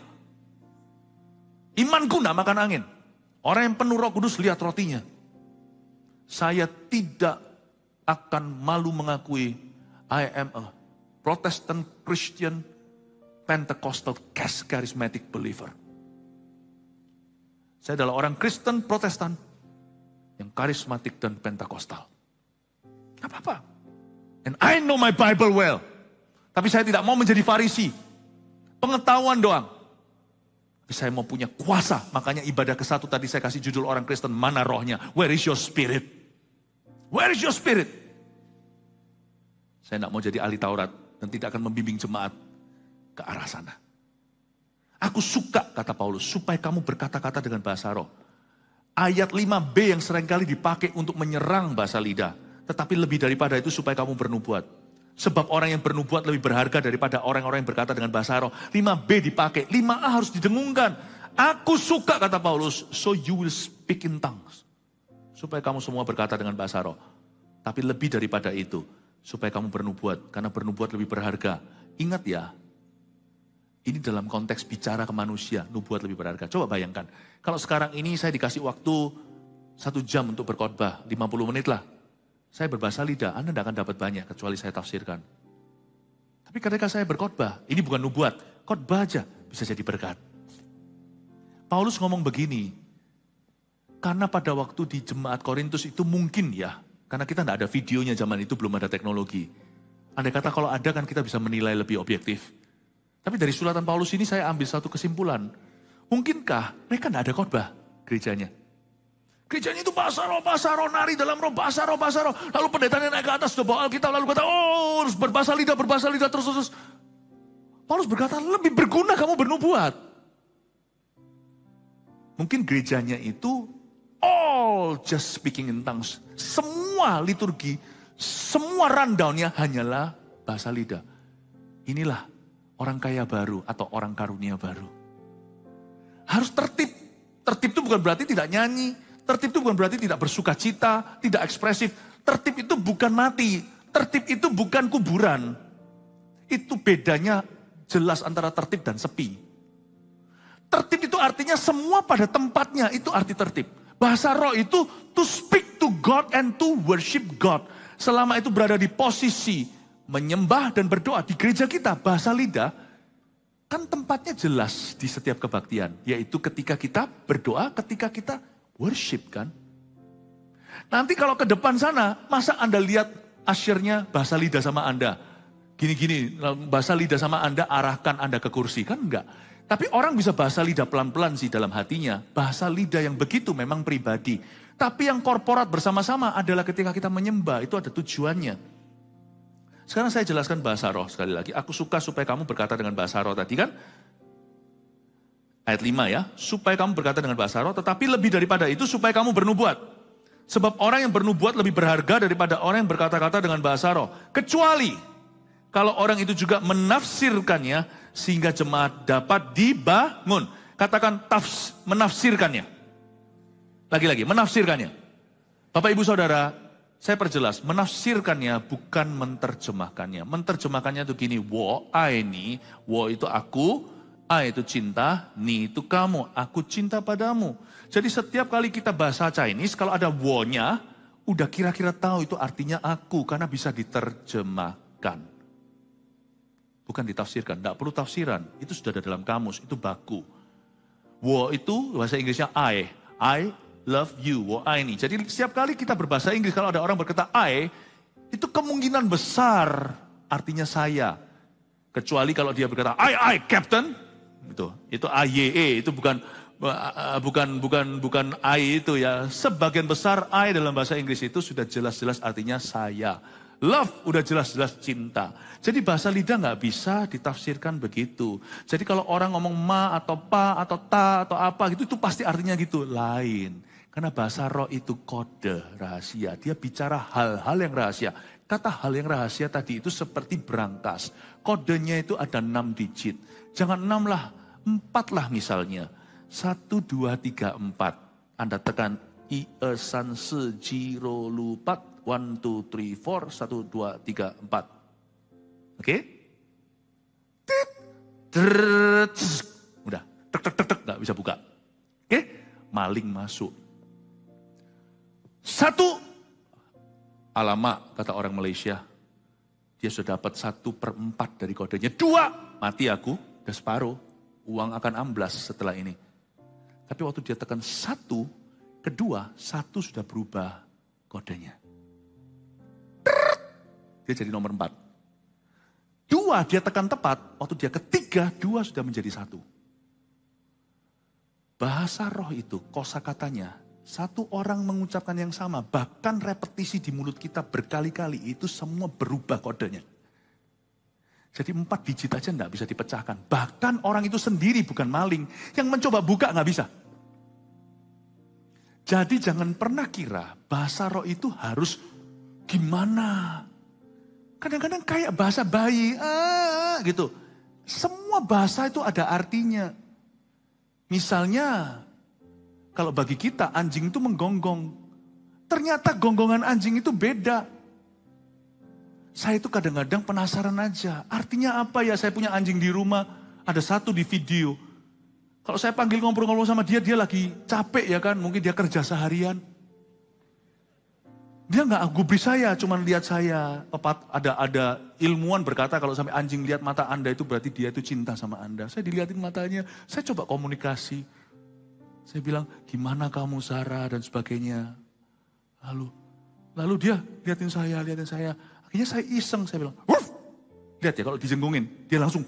Imanku gak makan angin. Orang yang penuh Roh Kudus lihat rotinya. Saya tidak akan malu mengakui I am a Protestant Christian Pentecostal charismatic believer. Saya adalah orang Kristen Protestan yang karismatik dan Pentakostal. Gak apa-apa. And I know my Bible well. Tapi saya tidak mau menjadi Farisi. Pengetahuan doang. Tapi saya mau punya kuasa. Makanya ibadah ke-1 tadi saya kasih judul orang Kristen, mana rohnya? Where is your spirit? Where is your spirit? Saya tidak mau jadi ahli Taurat dan tidak akan membimbing jemaat ke arah sana. Aku suka, kata Paulus, supaya kamu berkata-kata dengan bahasa roh. Ayat 5b yang seringkali dipakai untuk menyerang bahasa lidah. Tetapi lebih daripada itu supaya kamu bernubuat. Sebab orang yang bernubuat lebih berharga daripada orang-orang yang berkata dengan bahasa roh. 5b dipakai, 5a harus didengungkan. Aku suka, kata Paulus, so you will speak in tongues. Supaya kamu semua berkata dengan bahasa roh. Tapi lebih daripada itu, supaya kamu bernubuat. Karena bernubuat lebih berharga. Ingat ya, ini dalam konteks bicara ke manusia, nubuat lebih berharga. Coba bayangkan, kalau sekarang ini saya dikasih waktu 1 jam untuk berkhotbah, 50 menit lah. Saya berbahasa lidah, Anda tidak akan dapat banyak, kecuali saya tafsirkan. Tapi ketika saya berkhotbah, ini bukan nubuat, khotbah aja bisa jadi berkat. Paulus ngomong begini, karena pada waktu di jemaat Korintus itu mungkin ya, karena kita tidak ada videonya zaman itu, belum ada teknologi. Andai kata kalau ada kan kita bisa menilai lebih objektif. Tapi dari suratan Paulus ini saya ambil satu kesimpulan. Mungkinkah mereka tidak ada khotbah gerejanya? Gerejanya itu bahasa roh, nari dalam roh, bahasa roh. Lalu pendetanya naik ke atas, sudah bawa Alkitab, lalu kata, oh berbahasa lidah, terus. Paulus berkata, lebih berguna kamu bernubuat. Mungkin gerejanya itu all just speaking in tongues. Semua liturgi, semua rundownnya hanyalah bahasa lidah. Inilah orang kaya baru atau orang karunia baru. Harus tertib. Tertib itu bukan berarti tidak nyanyi. Tertib itu bukan berarti tidak bersuka cita, tidak ekspresif. Tertib itu bukan mati. Tertib itu bukan kuburan. Itu bedanya jelas antara tertib dan sepi. Tertib itu artinya semua pada tempatnya, itu arti tertib. Bahasa roh itu to speak to God and to worship God. Selama itu berada di posisi menyembah dan berdoa di gereja kita, bahasa lidah, kan tempatnya jelas di setiap kebaktian. Yaitu ketika kita berdoa, ketika kita worship kan. Nanti kalau ke depan sana, masa Anda lihat asyirnya bahasa lidah sama Anda. Gini-gini, bahasa lidah sama Anda, arahkan Anda ke kursi, kan enggak. Tapi orang bisa bahasa lidah pelan-pelan sih dalam hatinya. Bahasa lidah yang begitu memang pribadi. Tapi yang korporat bersama-sama adalah ketika kita menyembah, itu ada tujuannya. Sekarang saya jelaskan bahasa roh sekali lagi. Aku suka supaya kamu berkata dengan bahasa roh tadi kan. Ayat 5 ya. Supaya kamu berkata dengan bahasa roh, tetapi lebih daripada itu supaya kamu bernubuat. Sebab orang yang bernubuat lebih berharga daripada orang yang berkata-kata dengan bahasa roh. Kecuali kalau orang itu juga menafsirkannya sehingga jemaat dapat dibangun. Katakan menafsirkannya. Lagi-lagi, menafsirkannya. Bapak Ibu Saudara, Saya perjelas, menafsirkannya bukan menerjemahkannya. Menerjemahkannya itu gini, wo, I ini, wo itu aku, I itu cinta, ni itu kamu, aku cinta padamu. Jadi setiap kali kita bahasa Chinese, kalau ada wo-nya, udah kira-kira tahu itu artinya aku, karena bisa diterjemahkan. Bukan ditafsirkan, tidak perlu tafsiran, itu sudah ada dalam kamus, itu baku. Wo itu bahasa Inggrisnya I love you, wo I ini. Jadi setiap kali kita berbahasa Inggris, kalau ada orang berkata I, itu kemungkinan besar artinya saya. Kecuali kalau dia berkata I, Captain. Itu I-Y-E, itu bukan I itu ya. Sebagian besar I dalam bahasa Inggris itu sudah jelas-jelas artinya saya. Love udah jelas-jelas cinta. Jadi bahasa lidah nggak bisa ditafsirkan begitu. Jadi kalau orang ngomong ma atau pa atau ta atau apa gitu, itu pasti artinya gitu. Lain. Karena bahasa roh itu kode rahasia. Dia bicara hal-hal yang rahasia. Kata hal yang rahasia tadi itu seperti berangkas. Kodenya itu ada 6 digit. Jangan 6 lah, 4 lah misalnya. 1, 2, 3, 4. Anda tekan I, E, San, Se, Ji, Ro, Lu, Pat. 1, 2, 3, 4. 1, 2, 3, 4. Oke? Udah, tek, gak bisa buka. Oke? Maling masuk. 1, alamak kata orang Malaysia. Dia sudah dapat 1/4 dari kodenya. 2, mati aku, udah separuh. Uang akan amblas setelah ini. Tapi waktu dia tekan 1, kedua, 1 sudah berubah kodenya. Dia jadi nomor 4. 2 dia tekan tepat, waktu dia ketiga, 2 sudah menjadi 1. Bahasa roh itu, kosakatanya, 1 orang mengucapkan yang sama, bahkan repetisi di mulut kita berkali-kali, itu semua berubah kodenya. Jadi 4 digit aja enggak bisa dipecahkan. Bahkan orang itu sendiri bukan maling, yang mencoba buka enggak bisa. Jadi jangan pernah kira bahasa roh itu harus gimana. Kadang-kadang kayak bahasa bayi, gitu. Semua bahasa itu ada artinya. Misalnya, kalau bagi kita anjing itu menggonggong. Ternyata gonggongan anjing itu beda. Saya itu kadang-kadang penasaran aja. Artinya apa ya, saya punya anjing di rumah. Ada 1 di video. Kalau saya panggil ngobrol-ngobrol sama dia, dia lagi capek ya kan. Mungkin dia kerja seharian. Dia nggak gubris saya, cuman lihat saya. Ada ilmuwan berkata kalau sampai anjing lihat mata Anda itu berarti dia itu cinta sama Anda. Saya dilihatin matanya, saya coba komunikasi. Saya bilang, gimana kamu Sarah dan sebagainya. Lalu dia lihatin saya. Akhirnya saya iseng, saya bilang, Wuf! Lihat ya kalau dijenggungin, dia langsung.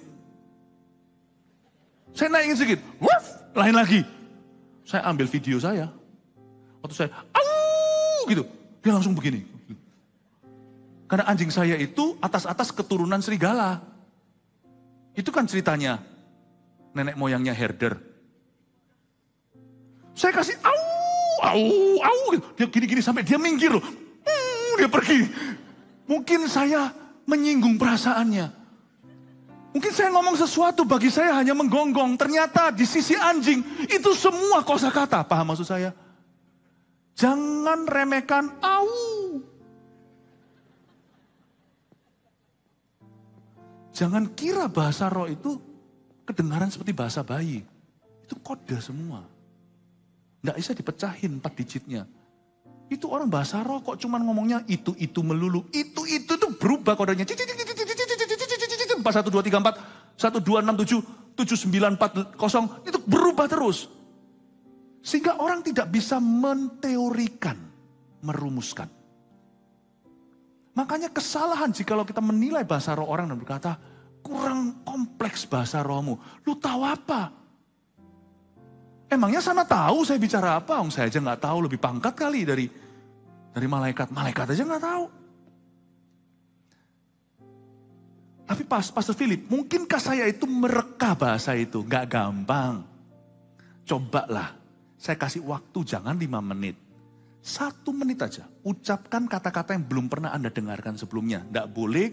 Saya naikin sedikit, Wuf! Lain lagi. Saya ambil video saya. Waktu saya, au! Gitu. Dia langsung begini. Karena anjing saya itu atas-atas keturunan serigala. Itu kan ceritanya. Nenek moyangnya herder. Saya kasih au, gitu. Dia gini-gini sampai dia minggir loh. Dia pergi. Mungkin saya menyinggung perasaannya. Mungkin saya ngomong sesuatu bagi saya hanya menggonggong. Ternyata di sisi anjing itu semua kosakata. Paham maksud saya? Jangan remehkan au. Jangan kira bahasa roh itu kedengaran seperti bahasa bayi. Itu kode semua. Nggak bisa dipecahin 4 digitnya. Itu orang bahasa roh kok cuman ngomongnya itu melulu. Itu berubah kodenya. 4, 1, 2, 3, 4, 1, 2, 6, 7, 7, 9, 4, 0. Itu berubah terus. Sehingga orang tidak bisa menteorikan, merumuskan. Makanya kesalahan jikalau kita menilai bahasa roh orang dan berkata, kurang kompleks bahasa rohmu. Lu tahu apa? Emangnya sana tahu saya bicara apa? Saya aja nggak tahu, lebih pangkat kali dari malaikat. Malaikat aja nggak tahu. Tapi Pastor Philip, mungkinkah saya itu mereka bahasa itu? Nggak gampang. Cobalah. Saya kasih waktu jangan 5 menit. 1 menit aja. Ucapkan kata-kata yang belum pernah Anda dengarkan sebelumnya. Nggak boleh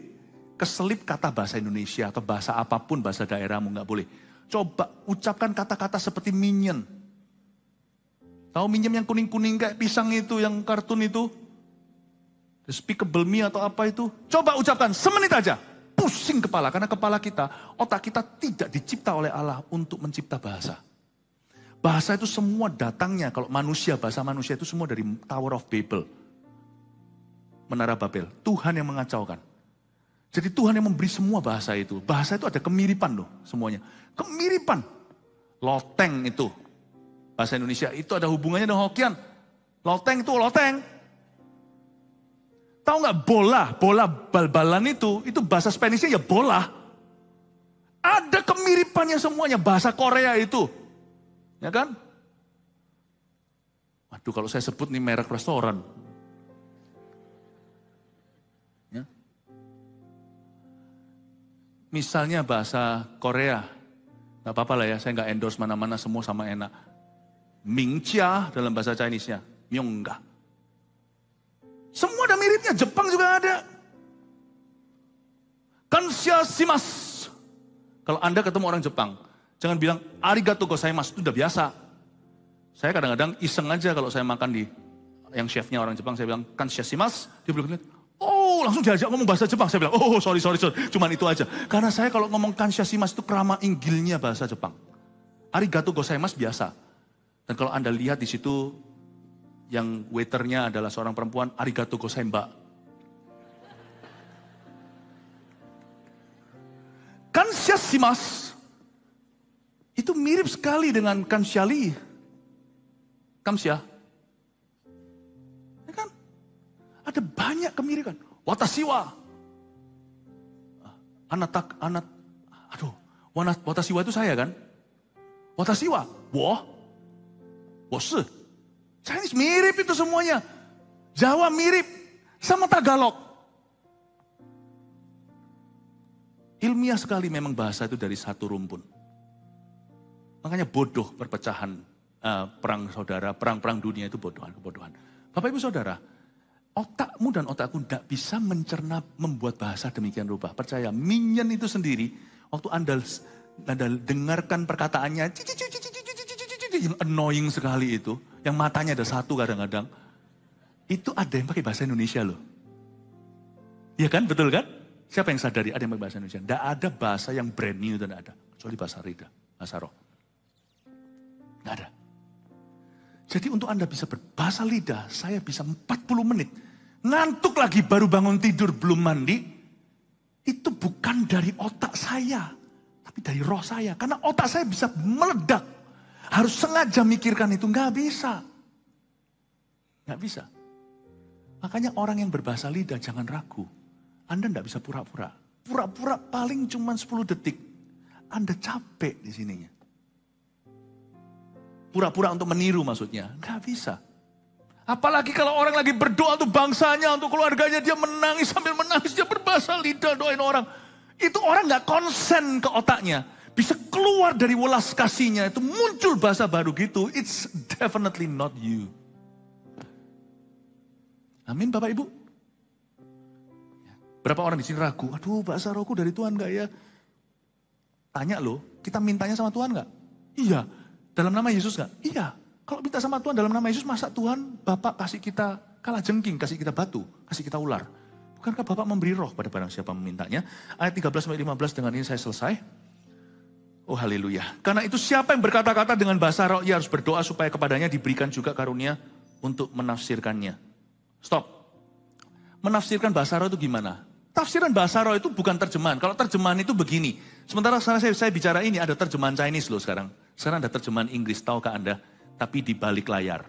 keselip kata bahasa Indonesia atau bahasa apapun, bahasa daerahmu. Nggak boleh. Coba ucapkan kata-kata seperti minion. Tahu minion yang kuning-kuning kayak pisang itu, yang kartun itu? Despicable me atau apa itu. Coba ucapkan semenit aja. Pusing kepala, karena kepala kita, otak kita tidak dicipta oleh Allah untuk mencipta bahasa. Bahasa itu semua datangnya, kalau manusia, bahasa manusia itu semua dari Tower of Babel. Menara Babel. Tuhan yang mengacaukan. Jadi Tuhan yang memberi semua bahasa itu. Bahasa itu ada kemiripan loh semuanya. Kemiripan. Loteng itu. Bahasa Indonesia itu ada hubungannya dengan Hokian. Loteng itu loteng. Tahu nggak bola bal-balan itu bahasa Spanishnya ya bola. Ada kemiripannya semuanya, bahasa Korea itu. Ya kan? Waduh, kalau saya sebut nih merek restoran. Ya. Misalnya bahasa Korea. Nggak apa-apa lah ya, saya nggak endorse mana-mana, semua sama enak. Mingxia dalam bahasa Chinese-nya, Myongga. Semua ada miripnya, Jepang juga ada. Kanshashimasu. Kalau Anda ketemu orang Jepang, jangan bilang arigatou gozaimasu, itu udah biasa. Saya kadang-kadang iseng aja kalau saya makan di yang chefnya orang Jepang, saya bilang kanshashimasu, dia bilang, oh langsung diajak ngomong bahasa Jepang. Saya bilang, oh sorry, cuman itu aja. Karena saya kalau ngomong kanshashimasu itu kerama inggilnya bahasa Jepang. Arigatou gozaimasu biasa. Dan kalau Anda lihat di situ, yang waiternya adalah seorang perempuan, arigatou gozaimba. Kanshashimasu itu mirip sekali dengan kansyali. Kamsya. Ya kan? Ada banyak kemiripan. Watashiwa. Watashiwa itu saya kan? Watashiwa. Wosu. Chinese mirip itu semuanya. Jawa mirip. Sama Tagalog. Ilmiah sekali memang bahasa itu dari satu rumpun. Makanya bodoh perpecahan perang saudara, perang-perang dunia itu kebodohan. Bapak Ibu Saudara, otakmu dan otakku tidak bisa mencerna membuat bahasa demikian rupa. Percaya, minion itu sendiri, waktu Anda dengarkan perkataannya, yang annoying sekali itu, yang matanya ada satu kadang-kadang, itu ada yang pakai bahasa Indonesia loh. Iya kan, betul kan? Siapa yang sadari ada yang pakai bahasa Indonesia? Tidak ada bahasa yang brand new, tidak ada. Kecuali bahasa Rida, bahasa roh. Tidak ada. Jadi untuk Anda bisa berbahasa lidah, saya bisa 40 menit. Ngantuk lagi baru bangun tidur, belum mandi. Itu bukan dari otak saya, tapi dari roh saya. Karena otak saya bisa meledak. Harus sengaja mikirkan itu, nggak bisa. Nggak bisa. Makanya orang yang berbahasa lidah jangan ragu. Anda nggak bisa pura-pura. Pura-pura paling cuma 10 detik. Anda capek di sininya. Pura-pura untuk meniru maksudnya. Nggak bisa. Apalagi kalau orang lagi berdoa untuk bangsanya, untuk keluarganya. Dia menangis sambil menangis. Dia berbahasa lidah doain orang. Itu orang nggak konsen ke otaknya. Bisa keluar dari welas kasihnya. Itu muncul bahasa baru gitu. It's definitely not you. Amin Bapak Ibu. Berapa orang di sini ragu? Aduh bahasa rohku dari Tuhan nggak ya? Tanya loh, kita mintanya sama Tuhan nggak? Iya. Dalam nama Yesus nggak? Iya. Kalau minta sama Tuhan dalam nama Yesus, masa Tuhan Bapak kasih kita kalajengking, kasih kita batu, kasih kita ular? Bukankah Bapak memberi roh pada barang siapa memintanya? Ayat 13-15 dengan ini saya selesai. Oh haleluya. Karena itu siapa yang berkata-kata dengan bahasa roh, ia harus berdoa supaya kepadanya diberikan juga karunia untuk menafsirkannya. Stop. Menafsirkan bahasa roh itu gimana? Tafsiran bahasa roh itu bukan terjemahan. Kalau terjemahan itu begini. Sementara saya bicara ini ada terjemahan Chinese loh sekarang. Sekarang ada terjemahan Inggris, tahukah Anda? Tapi di balik layar.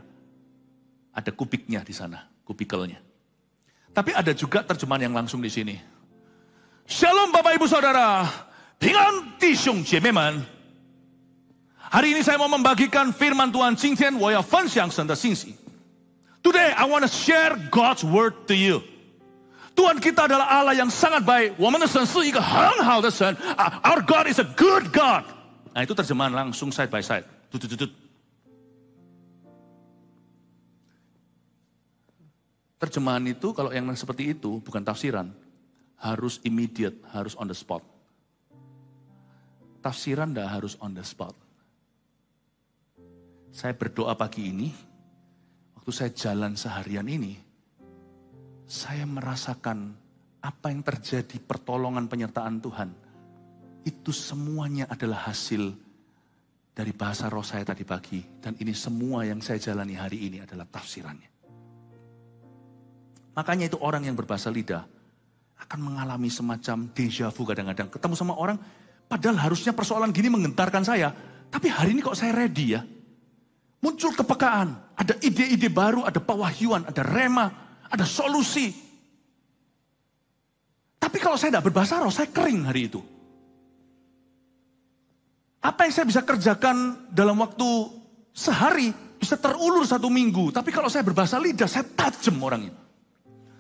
Ada kubiknya di sana, kubikelnya. Tapi ada juga terjemahan yang langsung di sini. Shalom Bapak Ibu Saudara. Pingan Tishung Jiememan. Hari ini saya mau membagikan firman Tuhan. Today I want to share God's word to you. Tuhan kita adalah Allah yang sangat baik. Our God is a good God. Nah itu terjemahan langsung side by side. Terjemahan itu kalau yang seperti itu bukan tafsiran. Harus immediate, harus on the spot. Tafsiran tidak harus on the spot. Saya berdoa pagi ini, waktu saya jalan seharian ini, saya merasakan apa yang terjadi pertolongan penyertaan Tuhan. Itu semuanya adalah hasil dari bahasa roh saya tadi pagi. Dan ini semua yang saya jalani hari ini adalah tafsirannya. Makanya itu orang yang berbahasa lidah akan mengalami semacam deja vu kadang-kadang. Ketemu sama orang, padahal harusnya persoalan gini menggentarkan saya. Tapi hari ini kok saya ready ya. Muncul kepekaan, ada ide-ide baru, ada pewahyuan, ada rema, ada solusi. Tapi kalau saya tidak berbahasa roh, saya kering hari itu. Apa yang saya bisa kerjakan dalam waktu sehari, bisa terulur 1 minggu. Tapi kalau saya berbahasa lidah, saya tajam orangnya.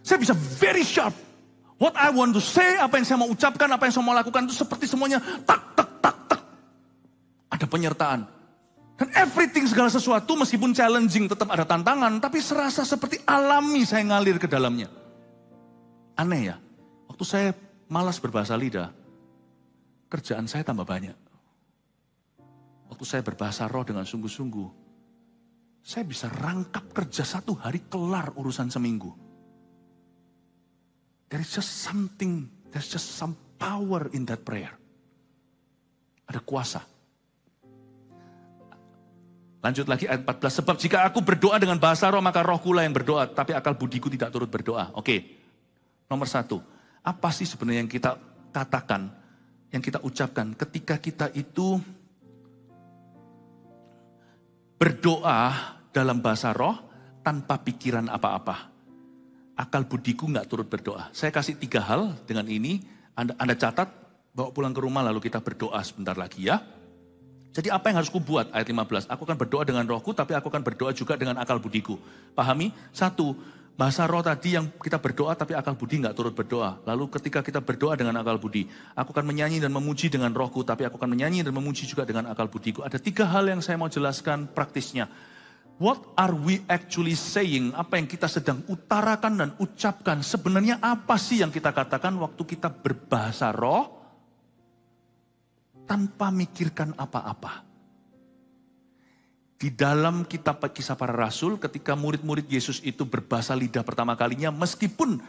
Saya bisa very sharp. What I want to say, apa yang saya mau ucapkan, apa yang saya mau lakukan, itu seperti semuanya tak, tak, tak, tak. Ada penyertaan. Dan everything, segala sesuatu, meskipun challenging, tetap ada tantangan, tapi serasa seperti alami saya ngalir ke dalamnya. Aneh ya, waktu saya malas berbahasa lidah, kerjaan saya tambah banyak. Waktu saya berbahasa roh dengan sungguh-sungguh, saya bisa rangkap kerja 1 hari, kelar urusan seminggu. There is just something, there's just some power in that prayer. Ada kuasa. Lanjut lagi ayat 14. Sebab jika aku berdoa dengan bahasa roh, maka rohku lah yang berdoa. Tapi akal budiku tidak turut berdoa. Oke, nomor 1. Apa sih sebenarnya yang kita katakan, yang kita ucapkan ketika kita itu berdoa dalam bahasa roh tanpa pikiran apa-apa? Akal budiku nggak turut berdoa. Saya kasih 3 hal dengan ini. Anda catat, bawa pulang ke rumah lalu kita berdoa sebentar lagi ya. Jadi apa yang harus kubuat? Ayat 15. Aku akan berdoa dengan rohku, tapi aku akan berdoa juga dengan akal budiku. Pahami? 1, bahasa roh tadi yang kita berdoa, tapi akal budi nggak turut berdoa. Lalu ketika kita berdoa dengan akal budi, aku akan menyanyi dan memuji dengan rohku, tapi aku akan menyanyi dan memuji juga dengan akal budiku. Ada 3 hal yang saya mau jelaskan praktisnya. What are we actually saying? Apa yang kita sedang utarakan dan ucapkan? Sebenarnya apa sih yang kita katakan waktu kita berbahasa roh? Tanpa mikirkan apa-apa. Di dalam kitab Kisah Para Rasul, ketika murid-murid Yesus itu berbahasa lidah pertama kalinya, meskipun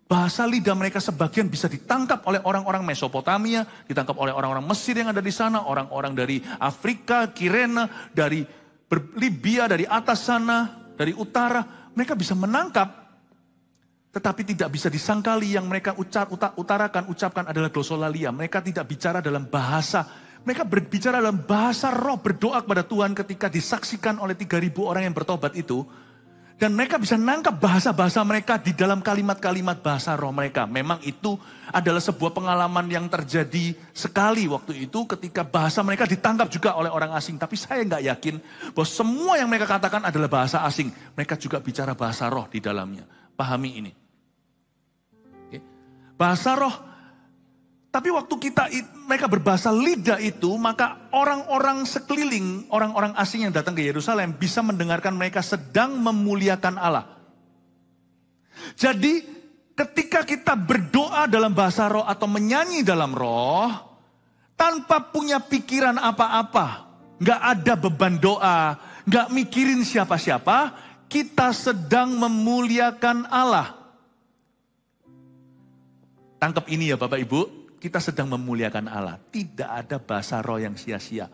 bahasa lidah mereka sebagian bisa ditangkap oleh orang-orang Mesopotamia, ditangkap oleh orang-orang Mesir yang ada di sana, orang-orang dari Afrika, Kirene, dari Libya, dari atas sana, dari utara, mereka bisa menangkap. Tetapi tidak bisa disangkali yang mereka ucapkan adalah glosolalia. Mereka tidak bicara dalam bahasa. Mereka berbicara dalam bahasa roh, berdoa kepada Tuhan ketika disaksikan oleh 3.000 orang yang bertobat itu. Dan mereka bisa nangkap bahasa-bahasa mereka di dalam kalimat-kalimat bahasa roh mereka. Memang itu adalah sebuah pengalaman yang terjadi sekali waktu itu ketika bahasa mereka ditangkap juga oleh orang asing. Tapi saya nggak yakin bahwa semua yang mereka katakan adalah bahasa asing. Mereka juga bicara bahasa roh di dalamnya. Pahami ini. Bahasa roh, tapi waktu mereka berbahasa lidah itu, maka orang-orang sekeliling, orang-orang asing yang datang ke Yerusalem bisa mendengarkan mereka sedang memuliakan Allah. Jadi ketika kita berdoa dalam bahasa roh atau menyanyi dalam roh, tanpa punya pikiran apa-apa, gak ada beban doa, gak mikirin siapa-siapa, kita sedang memuliakan Allah. Tangkap ini ya Bapak Ibu, kita sedang memuliakan Allah. Tidak ada bahasa roh yang sia-sia.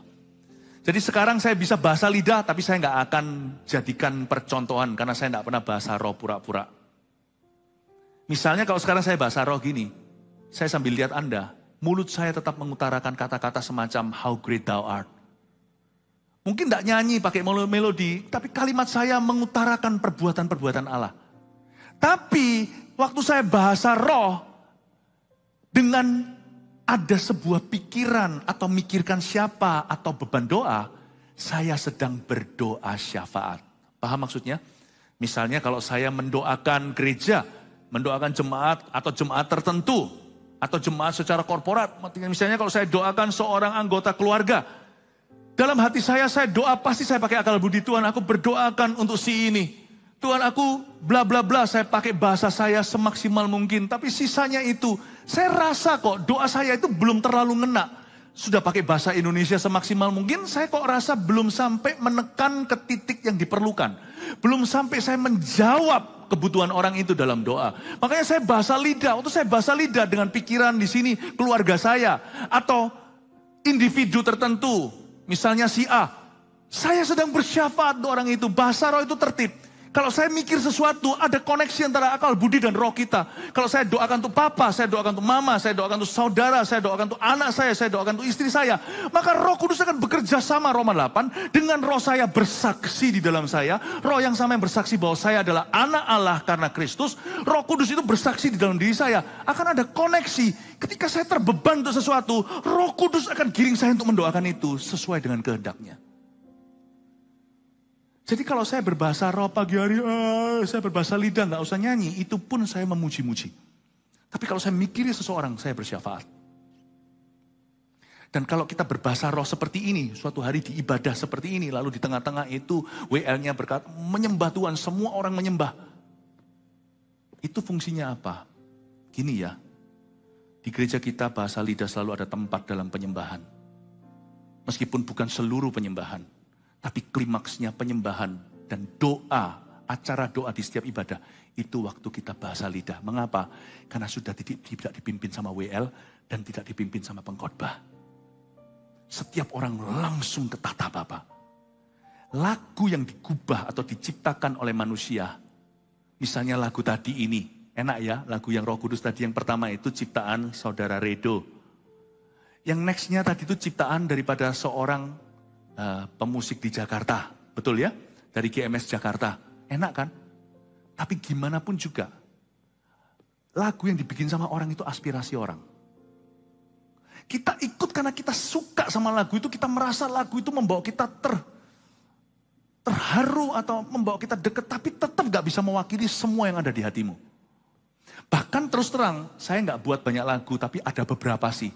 Jadi sekarang saya bisa bahasa lidah, tapi saya nggak akan jadikan percontohan, karena saya nggak pernah bahasa roh pura-pura. Misalnya kalau sekarang saya bahasa roh gini, saya sambil lihat Anda, mulut saya tetap mengutarakan kata-kata semacam how great thou art. Mungkin nggak nyanyi pakai melodi, tapi kalimat saya mengutarakan perbuatan-perbuatan Allah. Tapi waktu saya bahasa roh, dengan ada sebuah pikiran atau mikirkan siapa atau beban doa, saya sedang berdoa syafaat. Paham maksudnya? Misalnya kalau saya mendoakan gereja, mendoakan jemaat atau jemaat tertentu, atau jemaat secara korporat. Misalnya kalau saya doakan seorang anggota keluarga, dalam hati saya doa pasti saya pakai akal budi. Tuhan, aku berdoakan untuk si ini. Tuhan, aku bla bla bla, saya pakai bahasa saya semaksimal mungkin. Tapi sisanya itu, saya rasa kok doa saya itu belum terlalu ngena. Sudah pakai bahasa Indonesia semaksimal mungkin, saya kok rasa belum sampai menekan ke titik yang diperlukan. Belum sampai saya menjawab kebutuhan orang itu dalam doa. Makanya saya bahasa lidah. Waktu saya bahasa lidah dengan pikiran di sini keluarga saya. Atau individu tertentu. Misalnya si A. Saya sedang bersyafaat untuk orang itu. Bahasa roh itu tertib. Kalau saya mikir sesuatu, ada koneksi antara akal budi dan roh kita. Kalau saya doakan untuk papa, saya doakan untuk mama, saya doakan untuk saudara, saya doakan untuk anak saya doakan untuk istri saya. Maka Roh Kudus akan bekerja sama, Roma 8, dengan roh saya bersaksi di dalam saya. Roh yang sama yang bersaksi bahwa saya adalah anak Allah karena Kristus. Roh Kudus itu bersaksi di dalam diri saya. Akan ada koneksi. Ketika saya terbeban untuk sesuatu, Roh Kudus akan giring saya untuk mendoakan itu sesuai dengan kehendaknya. Jadi kalau saya berbahasa roh pagi hari, saya berbahasa lidah, nggak usah nyanyi, itu pun saya memuji-muji. Tapi kalau saya mikiri seseorang, saya bersyafaat. Dan kalau kita berbahasa roh seperti ini, suatu hari di ibadah seperti ini, lalu di tengah-tengah itu WL-nya berkata, menyembah Tuhan, semua orang menyembah. Itu fungsinya apa? Gini ya, di gereja kita bahasa lidah selalu ada tempat dalam penyembahan. Meskipun bukan seluruh penyembahan. Tapi klimaksnya penyembahan dan doa, acara doa di setiap ibadah, itu waktu kita bahasa lidah. Mengapa? Karena sudah tidak dipimpin sama WL dan tidak dipimpin sama pengkhotbah. Setiap orang langsung ke tata Bapa. Lagu yang digubah atau diciptakan oleh manusia, misalnya lagu tadi ini, enak ya, lagu yang Roh Kudus tadi yang pertama itu ciptaan Saudara Redo. Yang nextnya tadi itu ciptaan daripada seorang pemusik di Jakarta, betul ya? Dari GMS Jakarta, enak kan? Tapi gimana pun juga, lagu yang dibikin sama orang itu aspirasi orang. Kita ikut karena kita suka sama lagu itu, kita merasa lagu itu membawa kita terharu atau membawa kita dekat, tapi tetap gak bisa mewakili semua yang ada di hatimu. Bahkan terus terang, saya gak buat banyak lagu, tapi ada beberapa sih.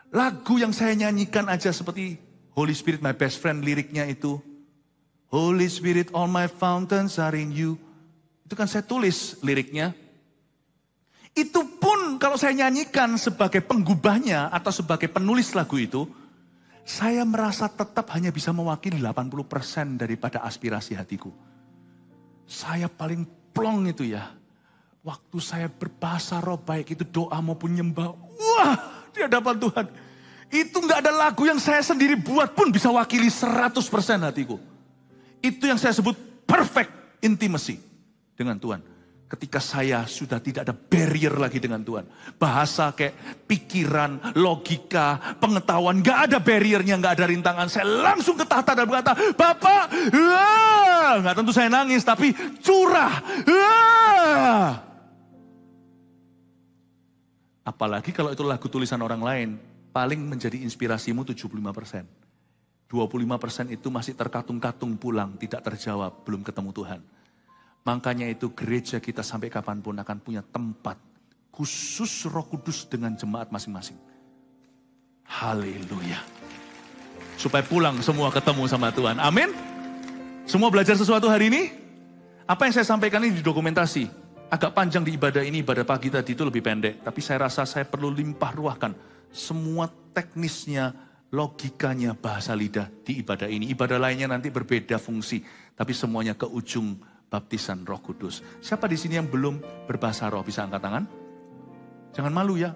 Lagu yang saya nyanyikan aja seperti Holy Spirit my best friend, liriknya itu Holy Spirit all my fountains are in you. Itu kan saya tulis liriknya. Itu pun kalau saya nyanyikan sebagai penggubahnya atau sebagai penulis lagu itu, saya merasa tetap hanya bisa mewakili 80% daripada aspirasi hatiku. Saya paling plong itu ya. Waktu saya berbahasa roh, baik itu doa maupun nyembah, wah, di hadapan Tuhan. Itu gak ada lagu yang saya sendiri buat pun bisa wakili 100% hatiku. Itu yang saya sebut perfect intimacy dengan Tuhan. Ketika saya sudah tidak ada barrier lagi dengan Tuhan. Bahasa kayak pikiran, logika, pengetahuan. Gak ada barriernya, gak ada rintangan. Saya langsung ke tahta dan berkata, Bapak, gak tentu saya nangis, tapi curah. Apalagi kalau itu lagu tulisan orang lain, paling menjadi inspirasimu 75%. 25% itu masih terkatung-katung pulang, tidak terjawab, belum ketemu Tuhan. Makanya itu gereja kita sampai kapanpun akan punya tempat khusus Roh Kudus dengan jemaat masing-masing. Haleluya. Supaya pulang semua ketemu sama Tuhan. Amin. Semua belajar sesuatu hari ini? Apa yang saya sampaikan ini didokumentasi. Agak panjang di ibadah ini, ibadah pagi tadi itu lebih pendek. Tapi saya rasa saya perlu limpah ruahkan semua teknisnya, logikanya, bahasa lidah di ibadah ini. Ibadah lainnya nanti berbeda fungsi. Tapi semuanya ke ujung baptisan Roh Kudus. Siapa di sini yang belum berbahasa roh? Bisa angkat tangan? Jangan malu ya.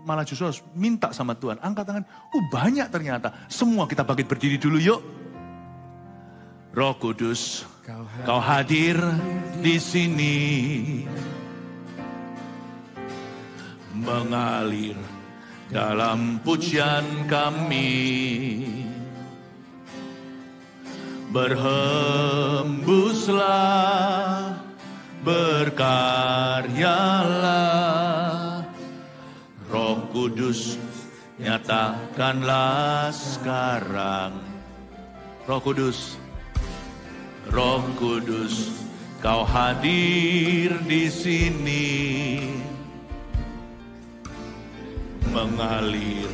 Malah justru harus minta sama Tuhan. Angkat tangan. Banyak ternyata. Semua kita bangkit berdiri dulu yuk. Roh Kudus, Kau hadir di sini, mengalir dalam pujian kami, berhembuslah, berkaryalah, Roh Kudus nyatakanlah sekarang. Roh Kudus, Roh Kudus, Kau hadir di sini, mengalir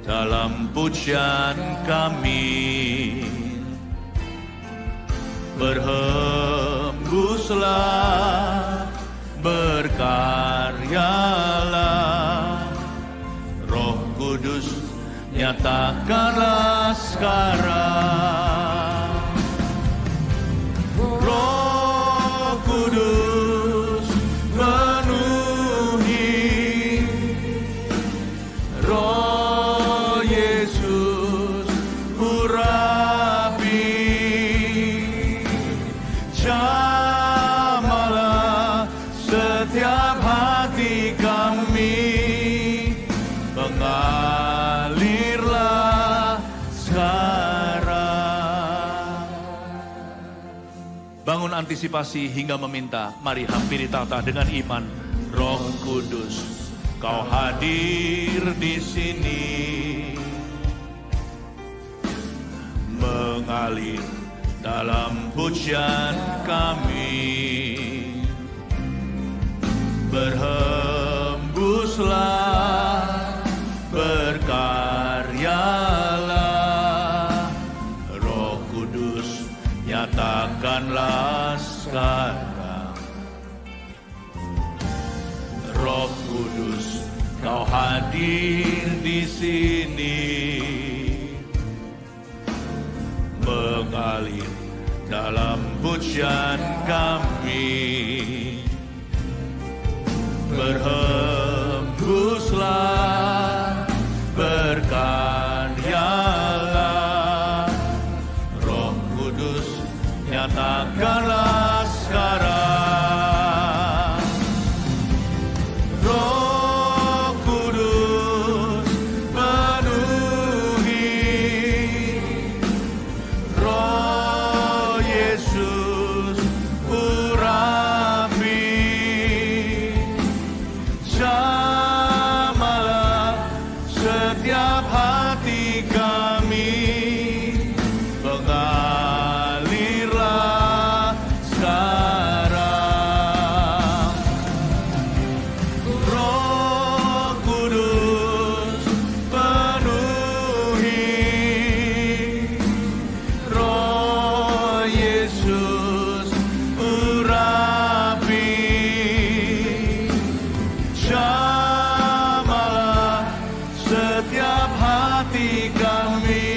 dalam pujian kami, berhembuslah, berkaryalah, Roh Kudus nyatakanlah sekarang. Roh antisipasi hingga meminta, mari hampiri tata dengan iman. Roh Kudus, Kau hadir di sini, mengalir dalam pujian kami. Berhembuslah, berkaryalah, Roh Kudus nyatakanlah sekarang. Roh Kudus, Kau hadir di sini, mengalir dalam pujian kami. Berhembuslah, berkaryalah, Roh Kudus nyatakanlah sekarang. Roh Kudus penuhi, Roh Yesus urapi, jamalah setiap hati kami, mengalirlah sekarang. Roh Kudus penuhi, Roh Yesus urapi, jamalah setiap hati kami,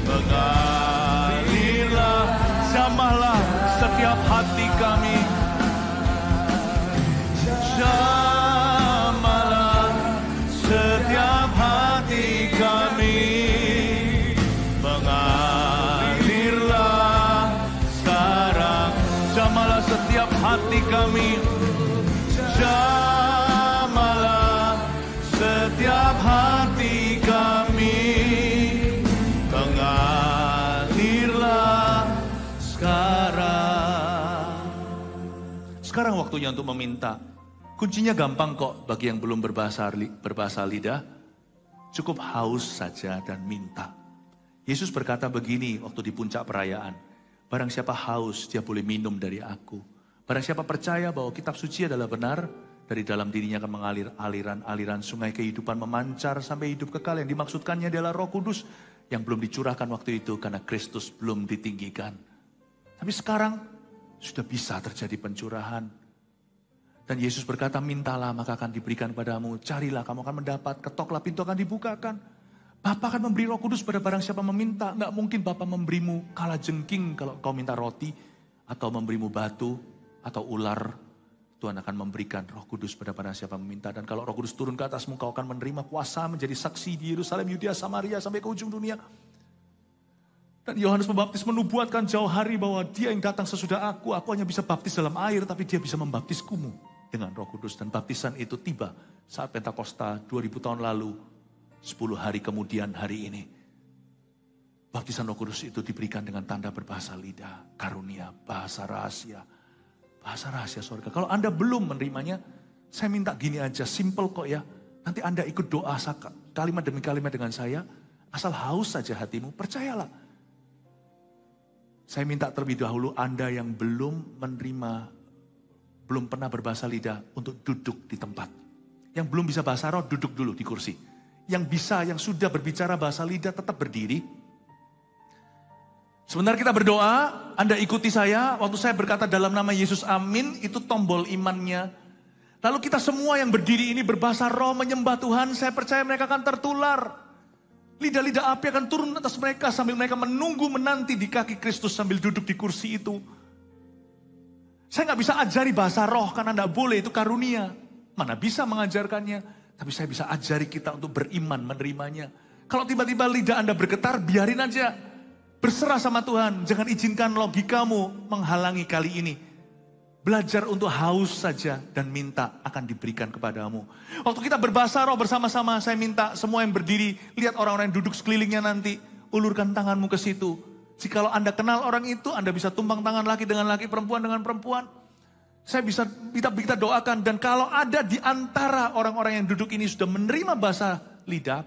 mengalirlah, jamalah setiap hati kami, jamalah setiap hati kami, mengalirlah sekarang. Jamalah setiap hati kami, jamalah setiap hati kami, mengalirlah sekarang. Sekarang waktunya untuk meminta. Kuncinya gampang kok bagi yang belum berbahasa lidah. Cukup haus saja dan minta. Yesus berkata begini waktu di puncak perayaan. Barang siapa haus, dia boleh minum dari aku. Barang siapa percaya bahwa kitab suci adalah benar, dari dalam dirinya akan mengalir aliran-aliran sungai kehidupan memancar sampai hidup kekal. Yang dimaksudkannya adalah Roh Kudus yang belum dicurahkan waktu itu karena Kristus belum ditinggikan. Tapi sekarang sudah bisa terjadi pencurahan. Dan Yesus berkata, mintalah maka akan diberikan padamu, carilah kamu akan mendapat, ketoklah pintu akan dibukakan. Bapa akan memberi Roh Kudus pada barang siapa meminta. Nggak mungkin Bapa memberimu kalajengking kalau kau minta roti, atau memberimu batu, atau ular. Tuhan akan memberikan Roh Kudus pada barang siapa meminta. Dan kalau Roh Kudus turun ke atasmu, kau akan menerima kuasa menjadi saksi di Yerusalem, Yudea, Samaria, sampai ke ujung dunia. Dan Yohanes Pembaptis menubuatkan jauh hari bahwa dia yang datang sesudah aku hanya bisa baptis dalam air, tapi dia bisa membaptiskumu dengan Roh Kudus. Dan baptisan itu tiba saat Pentakosta 2000 tahun lalu, 10 hari kemudian hari ini. Baptisan Roh Kudus itu diberikan dengan tanda berbahasa lidah, karunia, bahasa rahasia. Bahasa rahasia surga. Kalau Anda belum menerimanya, saya minta gini aja, simple kok ya. Nanti Anda ikut doa kalimat demi kalimat dengan saya, asal haus saja hatimu, percayalah. Saya minta terlebih dahulu Anda yang belum menerima, belum pernah berbahasa lidah untuk duduk di tempat. Yang belum bisa bahasa roh, duduk dulu di kursi. Yang bisa, yang sudah berbicara bahasa lidah tetap berdiri. Sebentar kita berdoa, Anda ikuti saya. Waktu saya berkata dalam nama Yesus amin, itu tombol imannya. Lalu kita semua yang berdiri ini berbahasa roh menyembah Tuhan. Saya percaya mereka akan tertular. Lidah-lidah api akan turun atas mereka sambil mereka menunggu menanti di kaki Kristus sambil duduk di kursi itu. Saya nggak bisa ajari bahasa roh karena nggak boleh, itu karunia. Mana bisa mengajarkannya. Tapi saya bisa ajari kita untuk beriman menerimanya. Kalau tiba-tiba lidah Anda bergetar, biarin aja. Berserah sama Tuhan, jangan izinkan logikamu menghalangi kali ini. Belajar untuk haus saja dan minta akan diberikan kepadamu. Waktu kita berbahasa roh bersama-sama, saya minta semua yang berdiri, lihat orang-orang yang duduk sekelilingnya nanti, ulurkan tanganmu ke situ. Jikalau Anda kenal orang itu, Anda bisa tumpang tangan laki dengan laki, perempuan dengan perempuan. Saya bisa kita doakan. Dan kalau ada di antara orang-orang yang duduk ini sudah menerima bahasa lidah,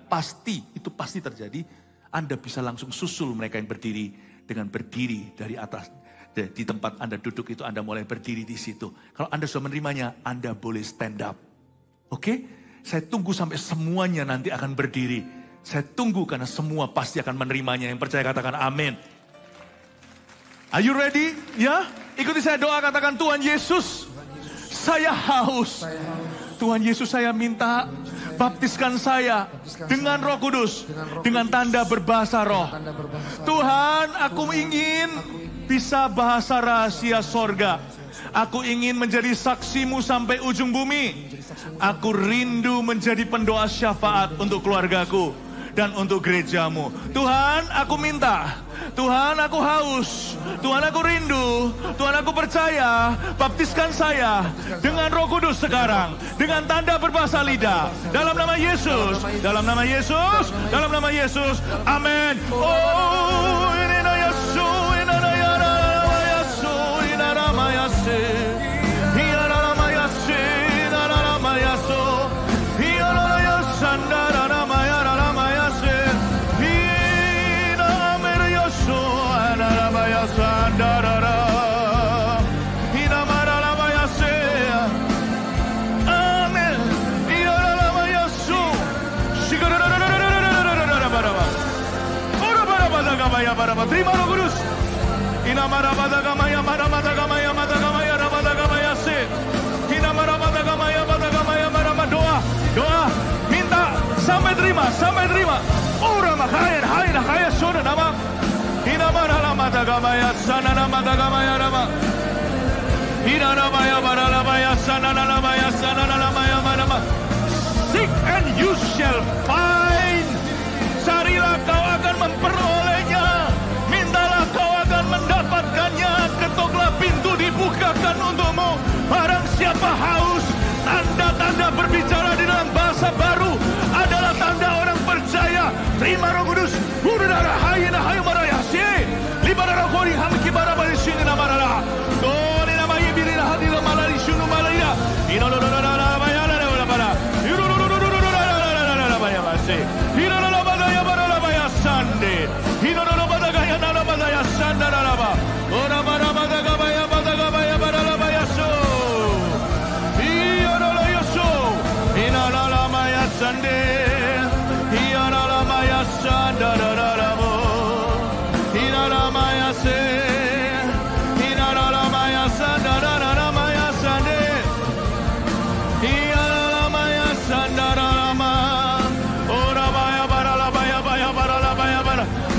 itu pasti terjadi. Anda bisa langsung susul mereka yang berdiri dengan berdiri dari atas. Di tempat Anda duduk itu Anda mulai berdiri di situ. Kalau Anda sudah menerimanya, Anda boleh stand up. Oke? Saya tunggu sampai semuanya nanti akan berdiri. Saya tunggu karena semua pasti akan menerimanya. Yang percaya katakan amin. Are you ready? Ya? Ikuti saya doa, katakan Tuhan Yesus, saya haus. Tuhan Yesus, saya minta baptiskan saya dengan Roh Kudus, dengan tanda berbahasa roh. Tuhan, aku ingin bisa bahasa rahasia sorga. Aku ingin menjadi saksimu sampai ujung bumi. Aku rindu menjadi pendoa syafaat untuk keluargaku dan untuk gerejamu. Tuhan, aku minta. Tuhan, aku haus. Tuhan, aku rindu. Tuhan, aku percaya. Baptiskan saya dengan Roh Kudus sekarang, dengan tanda berbahasa lidah. Dalam nama Yesus. Dalam nama Yesus. Dalam nama Yesus. Amin. Oh, ini nama Yesus. Ini nama Yesus. Ini nama Yesus. Ini nama Yesus. Ini nama Yesus. Ini nama Yesus. Terima Roh Kudus. Doa, minta sampai terima. Ora makaya, hai saudara nama. Seek and you shall find. Carilah, kau akan memperolehnya. Mintalah, kau akan mendapatkannya. Ketoklah, pintu dibukakan untukmu. Barang siapa haus, tanda-tanda berbicara di dalam bahasa baru adalah tanda orang percaya. Terima Roh Kudus. Udara hayina hayu marayasi. Libara kori hamki barabari sini namarala. Doni nama yibirina hadila malari shunu malaya. Inolololala bayala la bara. Inolololala bayamase. Inolololala badaya barala bayasande. Inolololala badaya nala badaya sandaraba. Ora bara badaga baya barala bayaso. Inololo yoso. Inalala mayasande. Iyanala mayasandarabo.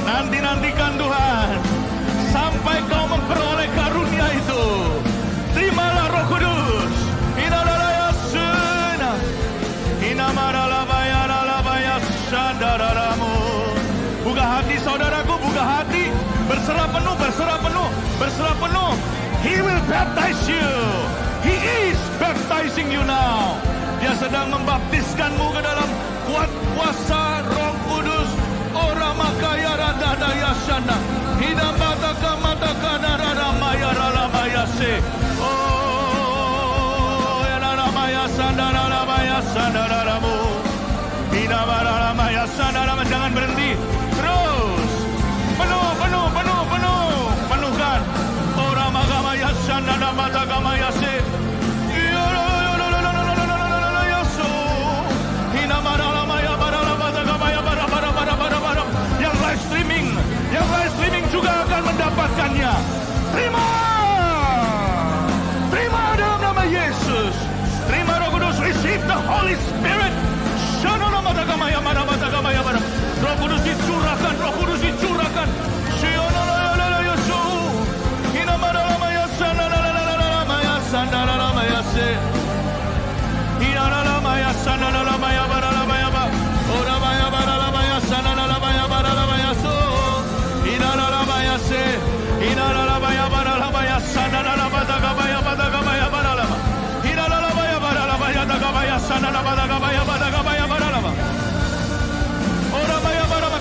Nanti-nantikan Tuhan sampai kau memperoleh karunia itu. Terimalah Roh Kudus. Inalayasuna. Inamaralabayaralabayasandaramu. Buka hati saudaraku, buka hati. Berserah penuh. He will baptize you. He is baptizing you now. Dia sedang membaptiskanmu ke dalam kuat kuasa Roh Kudus. Ora makaya rada daya sana. Hidam bataka mataka narara mayara mayase. Oh, ya maya sandara maya sandaramu. Hidam bara maya sandara, jangan berhenti. Terus. Penuhkan. Ora magamaya sandara mataka mayase. Yang live streaming juga akan mendapatkannya. Terima dalam nama Yesus. Terima Roh Kudus. Receive the Holy Spirit. Roh Kudus dicurahkan.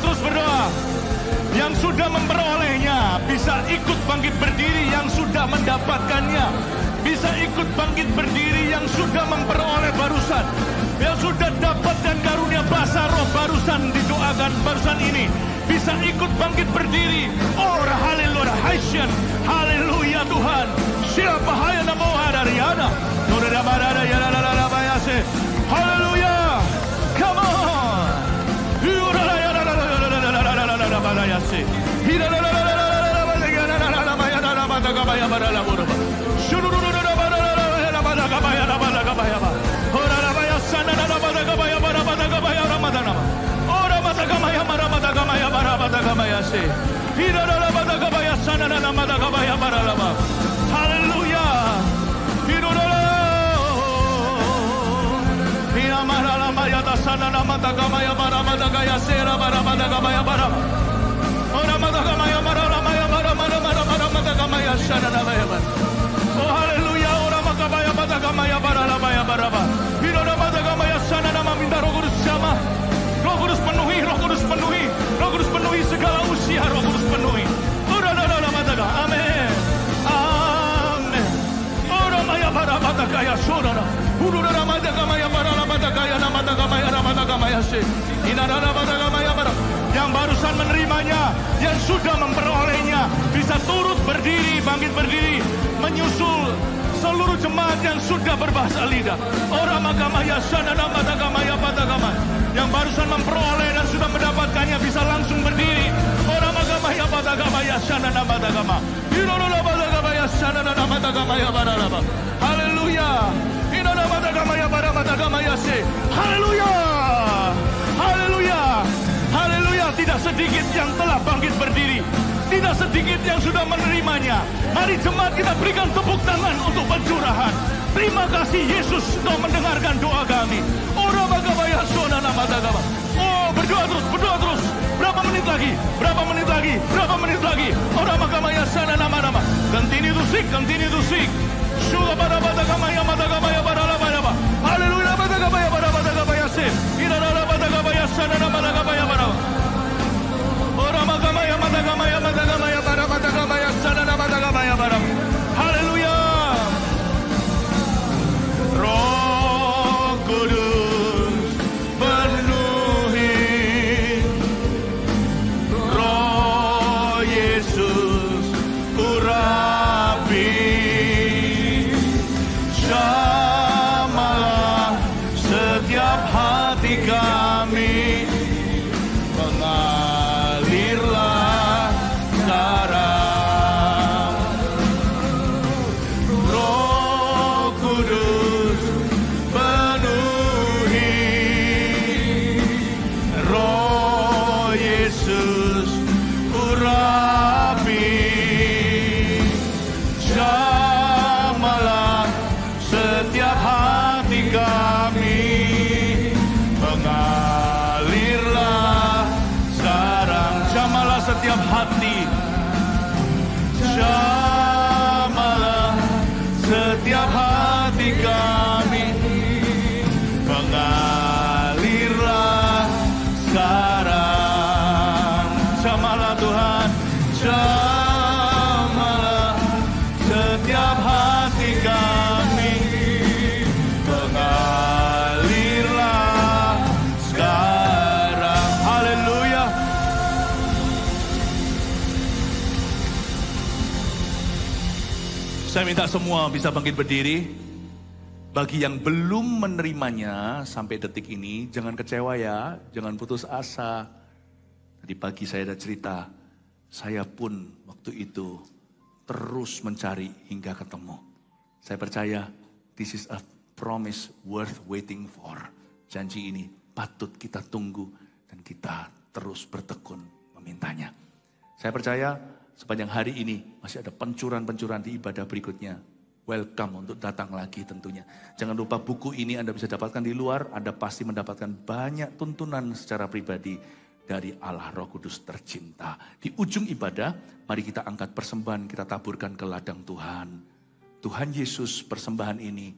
Terus berdoa. Yang sudah memperolehnya, bisa ikut bangkit berdiri yang sudah mendapatkannya. Bisa ikut bangkit berdiri yang sudah memperoleh barusan. Yang sudah dapat dan karunia bahasa roh barusan didoakan barusan ini. Bisa ikut bangkit berdiri. Oh, haleluya, haisyan. Haleluya Tuhan. Siapa haya namo hadariana. Haleluya. Come on. Haleluya. Oh haleluya, orang makabaya batagamaya baralabaya baraba. Hirodamadagama sana nama minta Roh Kudus jamah. Roh Kudus penuhi, Roh Kudus penuhi, Roh Kudus penuhi segala usia, Roh Kudus penuhi. Amin. Amin. Orang maya barabatagaya saudara. Hurudaramadagama baralabatagaya namadagama ramadagama se. Inadaramadagama bara. Yang barusan menerimanya, yang sudah memperolehnya, bisa turut berdiri, bangkit berdiri, menyusul seluruh jemaat yang sudah berbahasa lidah. Orang agama ya sana nama agama ya patagama. Yang barusan memperoleh dan sudah mendapatkannya bisa langsung berdiri. Orang agama ya patagama ya sana nama agama. Irola patagama ya sana nama agama ya baralaba. Haleluya. Irola patagama ya barabagama ya se. Haleluya. Haleluya. Haleluya, tidak sedikit yang telah bangkit berdiri. Tidak sedikit yang sudah menerimanya. Mari jemaat kita berikan tepuk tangan untuk pencurahan. Terima kasih Yesus sudah mendengarkan doa kami. Oh, berdoa terus, berdoa terus. Berapa menit lagi? Berapa menit lagi? Berapa menit lagi? nama. Continue to seek, continue to seek. Haleluya, haleluya. Roh Kudus penuhi, Roh Yesus urapi, jamalah setiap hati kami, mengalirlah sekarang. Roh Kudus penuhi, Roh Yesus urapi, jamalah setiap hati kami, mengalirlah sekarang. Jamalah setiap hati, jamalah setiap hati kami, mengalirlah sekarang. Jamalah Tuhan, jamalah setiap hati kami, mengalirlah sekarang. Haleluya. Saya minta semua bisa bangkit berdiri. Bagi yang belum menerimanya sampai detik ini, jangan kecewa ya, jangan putus asa. Tadi pagi saya ada cerita, saya pun waktu itu terus mencari hingga ketemu. Saya percaya this is a promise worth waiting for. Janji ini patut kita tunggu dan kita terus bertekun memintanya. Saya percaya sepanjang hari ini masih ada pencurahan-pencurahan di ibadah berikutnya. Welcome untuk datang lagi tentunya. Jangan lupa buku ini Anda bisa dapatkan di luar. Anda pasti mendapatkan banyak tuntunan secara pribadi dari Allah Roh Kudus tercinta. Di ujung ibadah, mari kita angkat persembahan, kita taburkan ke ladang Tuhan. Tuhan Yesus, persembahan ini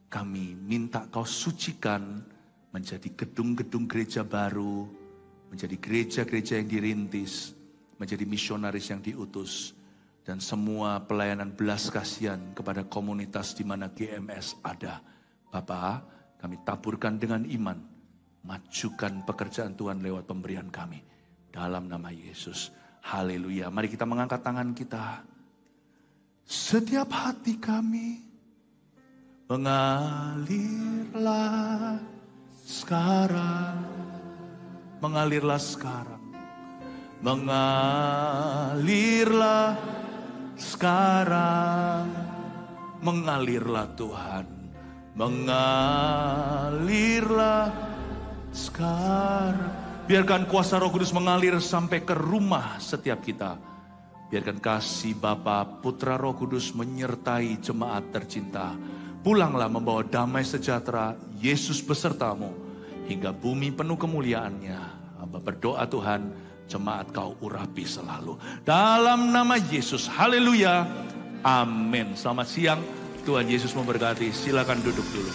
kami minta Kau sucikan menjadi gedung-gedung gereja baru, menjadi gereja-gereja yang dirintis, menjadi misionaris yang diutus. Dan semua pelayanan belas kasihan kepada komunitas di mana GMS ada. Bapa, kami taburkan dengan iman. Majukan pekerjaan Tuhan lewat pemberian kami. Dalam nama Yesus. Haleluya. Mari kita mengangkat tangan kita. Setiap hati kami mengalirlah sekarang. Mengalirlah sekarang. Mengalirlah sekarang. Mengalirlah Tuhan. Mengalirlah sekarang. Biarkan kuasa Roh Kudus mengalir sampai ke rumah setiap kita. Biarkan kasih Bapa, Putra, Roh Kudus menyertai jemaat tercinta. Pulanglah membawa damai sejahtera Yesus besertamu hingga bumi penuh kemuliaannya. Hamba berdoa Tuhan, jemaat kau urapi selalu. Dalam nama Yesus, haleluya, amin. Selamat siang, Tuhan Yesus memberkati. Silakan duduk dulu.